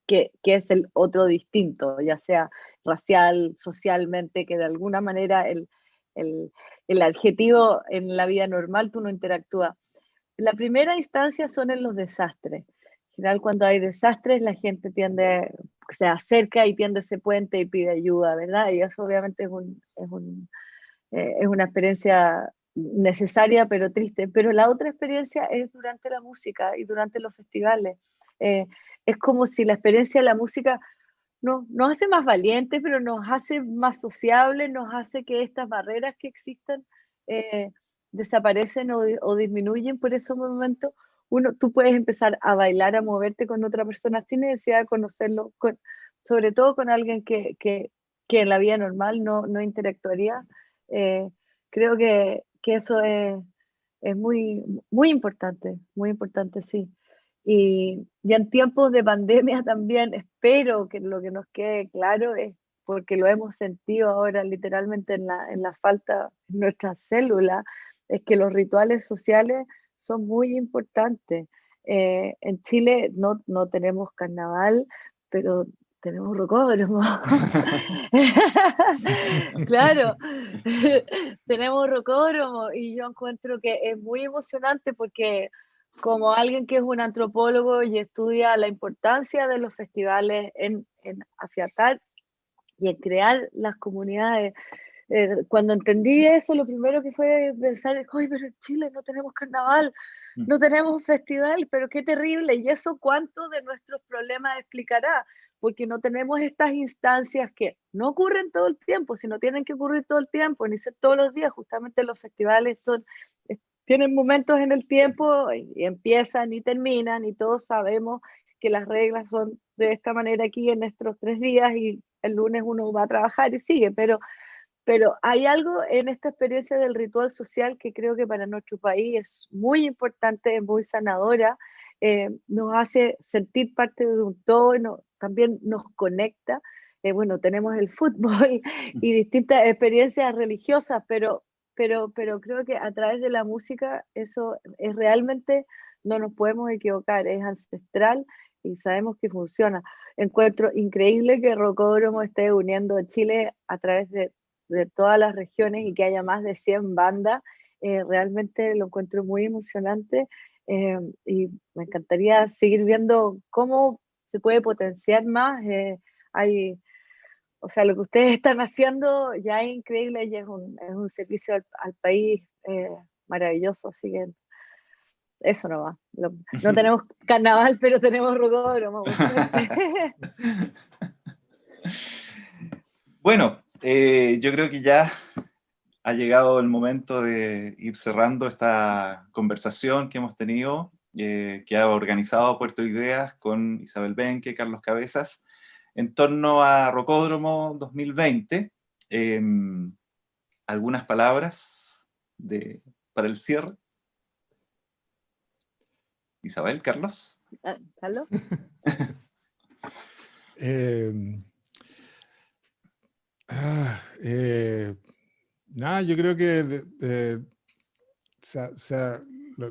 que es el otro distinto, ya sea racial, socialmente, que de alguna manera el adjetivo en la vida normal tú no interactúas. La primera instancia son en los desastres. En general, cuando hay desastres, la gente se acerca y tiende ese puente y pide ayuda, ¿verdad? Y eso obviamente es una experiencia necesaria pero triste. Pero la otra experiencia es durante la música y durante los festivales. Es como si la experiencia de la música nos hace más valientes, pero nos hace más sociables, nos hace que estas barreras que existen eh, desaparecen o disminuyen por esos momentos. Tú puedes empezar a bailar, a moverte con otra persona sin necesidad de conocerlo, sobre todo con alguien que en la vida normal no interactuaría. Eh, Creo que eso es muy importante, sí. Y en tiempos de pandemia también espero que lo que nos quede claro es, porque lo hemos sentido ahora literalmente en la falta en nuestras células, es que los rituales sociales son muy importantes. En Chile no tenemos carnaval, pero tenemos rocódromo. Claro, tenemos rocódromo y yo encuentro que es muy emocionante porque como alguien que es un antropólogo y estudia la importancia de los festivales en afiatar y en crear las comunidades, cuando entendí eso, lo primero que fue pensar es, oye, pero en Chile no tenemos carnaval, no tenemos festival, pero qué terrible, y eso cuánto de nuestros problemas explicará, porque no tenemos estas instancias que no ocurren todo el tiempo, sino tienen que ocurrir todo el tiempo, ni ser todos los días. Justamente los festivales tienen momentos en el tiempo y empiezan y terminan, y todos sabemos que las reglas son de esta manera aquí en estos 3 días, y el lunes uno va a trabajar y sigue, pero hay algo en esta experiencia del ritual social que creo que para nuestro país es muy importante, es muy sanadora, nos hace sentir parte de un todo, también nos conecta. Bueno, tenemos el fútbol y distintas experiencias religiosas, pero creo que a través de la música eso es realmente, no nos podemos equivocar, es ancestral y sabemos que funciona. Encuentro increíble que Rocódromo esté uniendo a Chile a través de todas las regiones y que haya más de 100 bandas. Realmente lo encuentro muy emocionante, y me encantaría seguir viendo cómo se puede potenciar más. O sea, lo que ustedes están haciendo ya es increíble y es un servicio al país maravilloso, así que eso no va. No tenemos carnaval, pero tenemos rocódromo, por suerte. Bueno, yo creo que ya ha llegado el momento de ir cerrando esta conversación que hemos tenido, que ha organizado Puerto Ideas con Isabel Benque, Carlos Cabezas, en torno a Rocódromo 2020. ¿Algunas palabras para el cierre? Isabel, Carlos. ¿Carlos? Nada, yo creo que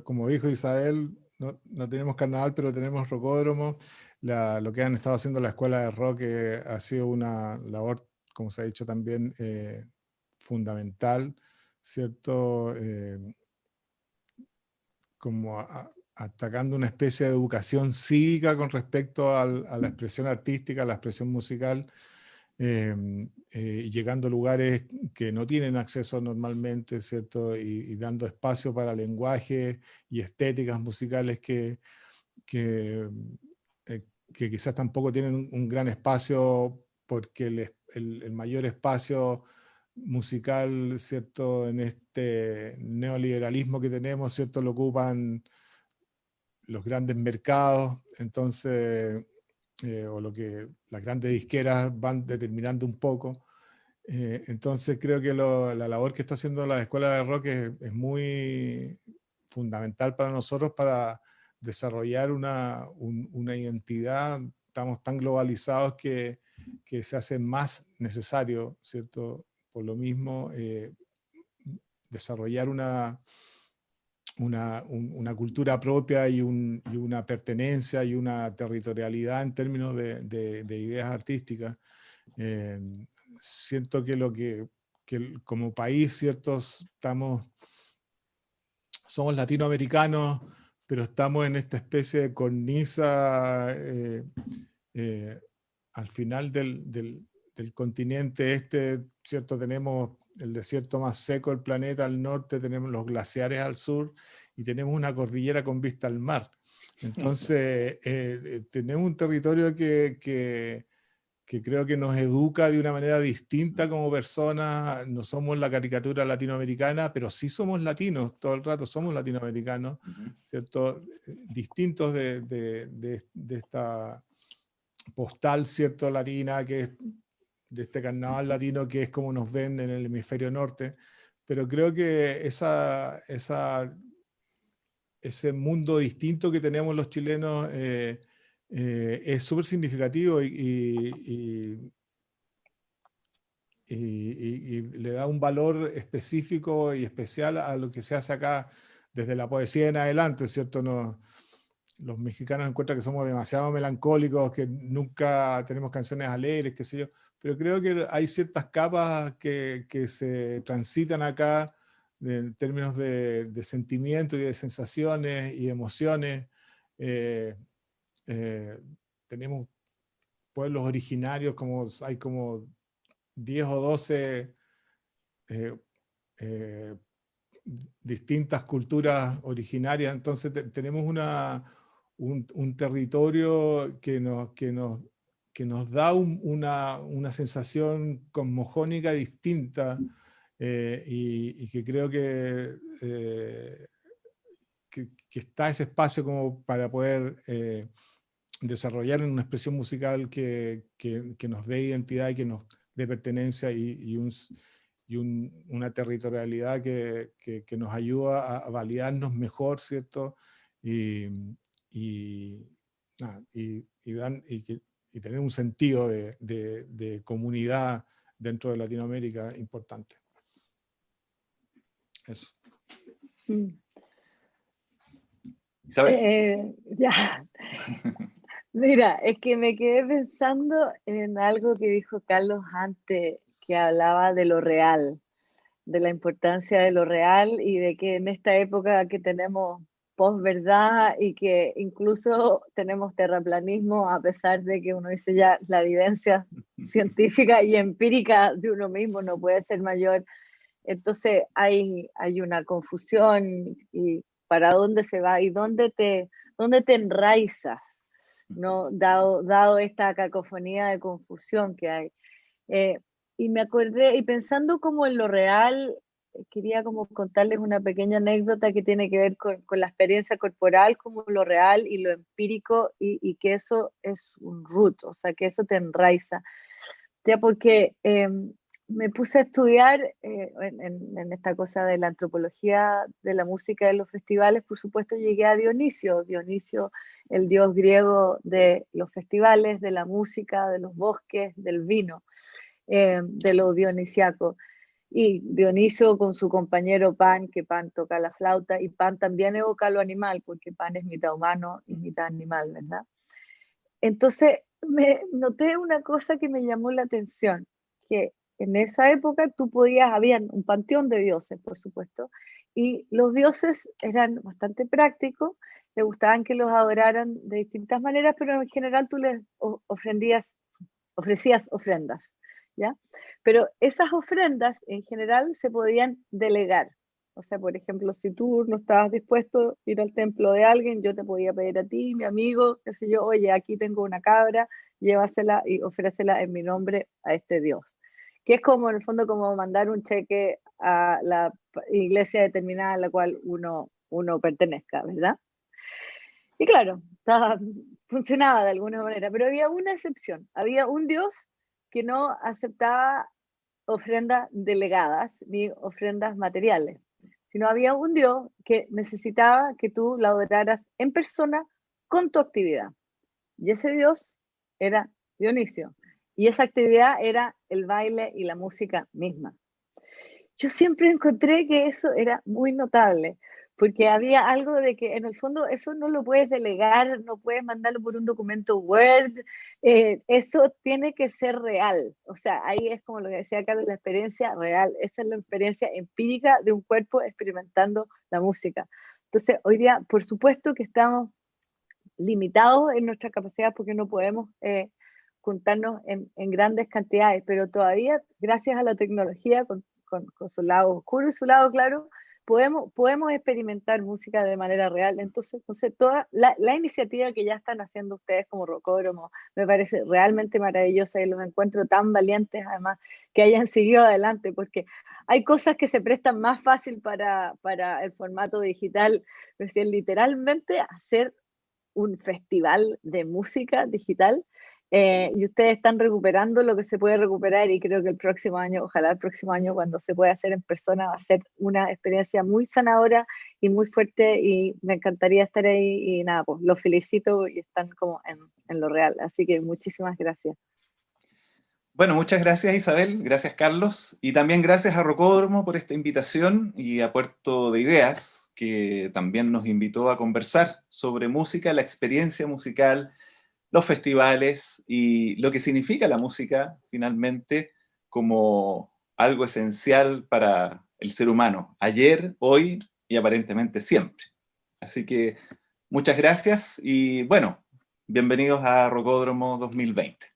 como dijo Isabel, no tenemos carnaval, pero tenemos rocódromo. lo que han estado haciendo la escuela de rock ha sido una labor, como se ha dicho también, fundamental, ¿cierto? Como atacando una especie de educación cívica con respecto a la expresión artística, a la expresión musical, llegando a lugares que no tienen acceso normalmente, ¿cierto? Y dando espacio para lenguajes y estéticas musicales que, que quizás tampoco tienen un gran espacio, porque el mayor espacio musical, ¿cierto? En este neoliberalismo que tenemos, ¿cierto? Lo ocupan los grandes mercados, entonces, o lo que las grandes disqueras van determinando un poco. Entonces creo que la labor que está haciendo la escuela de rock es muy fundamental para nosotros para desarrollar una identidad. Estamos tan globalizados que se hace más necesario, ¿cierto? Por lo mismo, desarrollar una cultura propia y una pertenencia y una territorialidad en términos de ideas artísticas. Eh, Siento que como país, ¿cierto? Somos latinoamericanos, pero estamos en esta especie de cornisa eh, al final del continente este, ¿cierto? Tenemos el desierto más seco del planeta al norte, tenemos los glaciares al sur y tenemos una cordillera con vista al mar. Entonces, tenemos un territorio que creo que nos educa de una manera distinta como personas. No somos la caricatura latinoamericana, pero sí somos latinos, todo el rato somos latinoamericanos, ¿cierto? Distintos de esta postal, ¿cierto? Latina, que es de este carnaval latino, que es como nos ven en el hemisferio norte. Pero creo que ese mundo distinto que tenemos los chilenos es súper significativo y le da un valor específico y especial a lo que se hace acá desde la poesía en adelante, ¿cierto? Los mexicanos encuentran que somos demasiado melancólicos, que nunca tenemos canciones alegres, qué sé yo, pero creo que hay ciertas capas que se transitan acá en términos de sentimientos y de sensaciones y emociones. Eh, eh, Tenemos pueblos originarios, hay como 10 o 12 eh, eh, distintas culturas originarias, entonces tenemos un territorio que nos da una sensación cosmogónica distinta, y que creo que está ese espacio como para poder desarrollar una expresión musical que nos dé identidad y que nos dé pertenencia una territorialidad que nos ayuda a validarnos mejor, ¿cierto? Y, y, nada, y tener un sentido de comunidad dentro de Latinoamérica importante. Eso. ¿Isabel? Ya. Mira, es que me quedé pensando en algo que dijo Carlos antes, que hablaba de lo real, de la importancia de lo real y de que en esta época que tenemos posverdad y que incluso tenemos terraplanismo, a pesar de que uno dice ya la evidencia científica y empírica de uno mismo no puede ser mayor. Entonces hay una confusión y para dónde se va y dónde te enraizas, ¿no? Dado esta cacofonía de confusión que hay. Eh, y me acordé, y pensando como en lo real, quería como contarles una pequeña anécdota que tiene que ver con la experiencia corporal, como lo real y lo empírico, y que eso es un root, o sea, que eso te enraiza. Ya porque me puse a estudiar en esta cosa de la antropología de la música de los festivales, por supuesto llegué a Dionisio, el dios griego de los festivales, de la música, de los bosques, del vino, de lo dionisiaco. Y Dionisio con su compañero Pan, que Pan toca la flauta, y Pan también evoca lo animal, porque Pan es mitad humano y mitad animal, ¿verdad? Entonces, me noté una cosa que me llamó la atención, que en esa época habían un panteón de dioses, por supuesto, y los dioses eran bastante prácticos, les gustaban que los adoraran de distintas maneras, pero en general tú les ofrecías ofrendas, ¿ya? Pero esas ofrendas en general se podían delegar. O sea, por ejemplo, si tú no estabas dispuesto a ir al templo de alguien, yo te podía pedir a ti, mi amigo, qué sé yo, oye, aquí tengo una cabra, llévasela y ofrécela en mi nombre a este Dios. Que es como, en el fondo, como mandar un cheque a la iglesia determinada a la cual uno pertenezca, ¿verdad? Y claro, funcionaba de alguna manera, pero había una excepción. Había un Dios que no aceptaba ofrendas delegadas ni ofrendas materiales, sino había un Dios que necesitaba que tú la adoraras en persona con tu actividad. Y ese Dios era Dionisio. Y esa actividad era el baile y la música misma. Yo siempre encontré que eso era muy notable, porque había algo de que en el fondo eso no lo puedes delegar, no puedes mandarlo por un documento Word, eso tiene que ser real. O sea, ahí es como lo que decía Carlos, la experiencia real, esa es la experiencia empírica de un cuerpo experimentando la música. Entonces, hoy día, por supuesto que estamos limitados en nuestra capacidad porque no podemos juntarnos en grandes cantidades, pero todavía, gracias a la tecnología, con su lado oscuro y su lado claro, podemos experimentar música de manera real. Entonces toda la iniciativa que ya están haciendo ustedes como Rocódromo me parece realmente maravillosa y los encuentro tan valientes, además, que hayan seguido adelante, porque hay cosas que se prestan más fácil para el formato digital, es decir, literalmente hacer un festival de música digital, y ustedes están recuperando lo que se puede recuperar, y creo que el próximo año, ojalá el próximo año cuando se pueda hacer en persona, va a ser una experiencia muy sanadora y muy fuerte, y me encantaría estar ahí, y nada, pues los felicito y están como en lo real, así que muchísimas gracias. Bueno, muchas gracias Isabel, gracias Carlos, y también gracias a Rocódromo por esta invitación y a Puerto de Ideas, que también nos invitó a conversar sobre música, la experiencia musical, los festivales y lo que significa la música finalmente como algo esencial para el ser humano, ayer, hoy y aparentemente siempre. Así que muchas gracias y bueno, bienvenidos a Rocódromo 2020.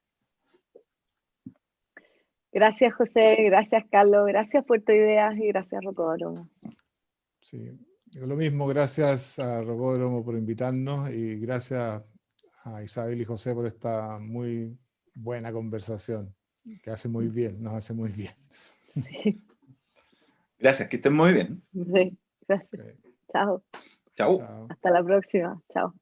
Gracias José, gracias Carlos, gracias Puerto Ideas y gracias Rocódromo. Sí, lo mismo, gracias a Rocódromo por invitarnos y gracias a Isabel y José por esta muy buena conversación, que hace muy bien, nos hace muy bien. Sí. Gracias, que estén muy bien. Sí, gracias. Okay. Chao. Chao. Chao. Hasta la próxima. Chao.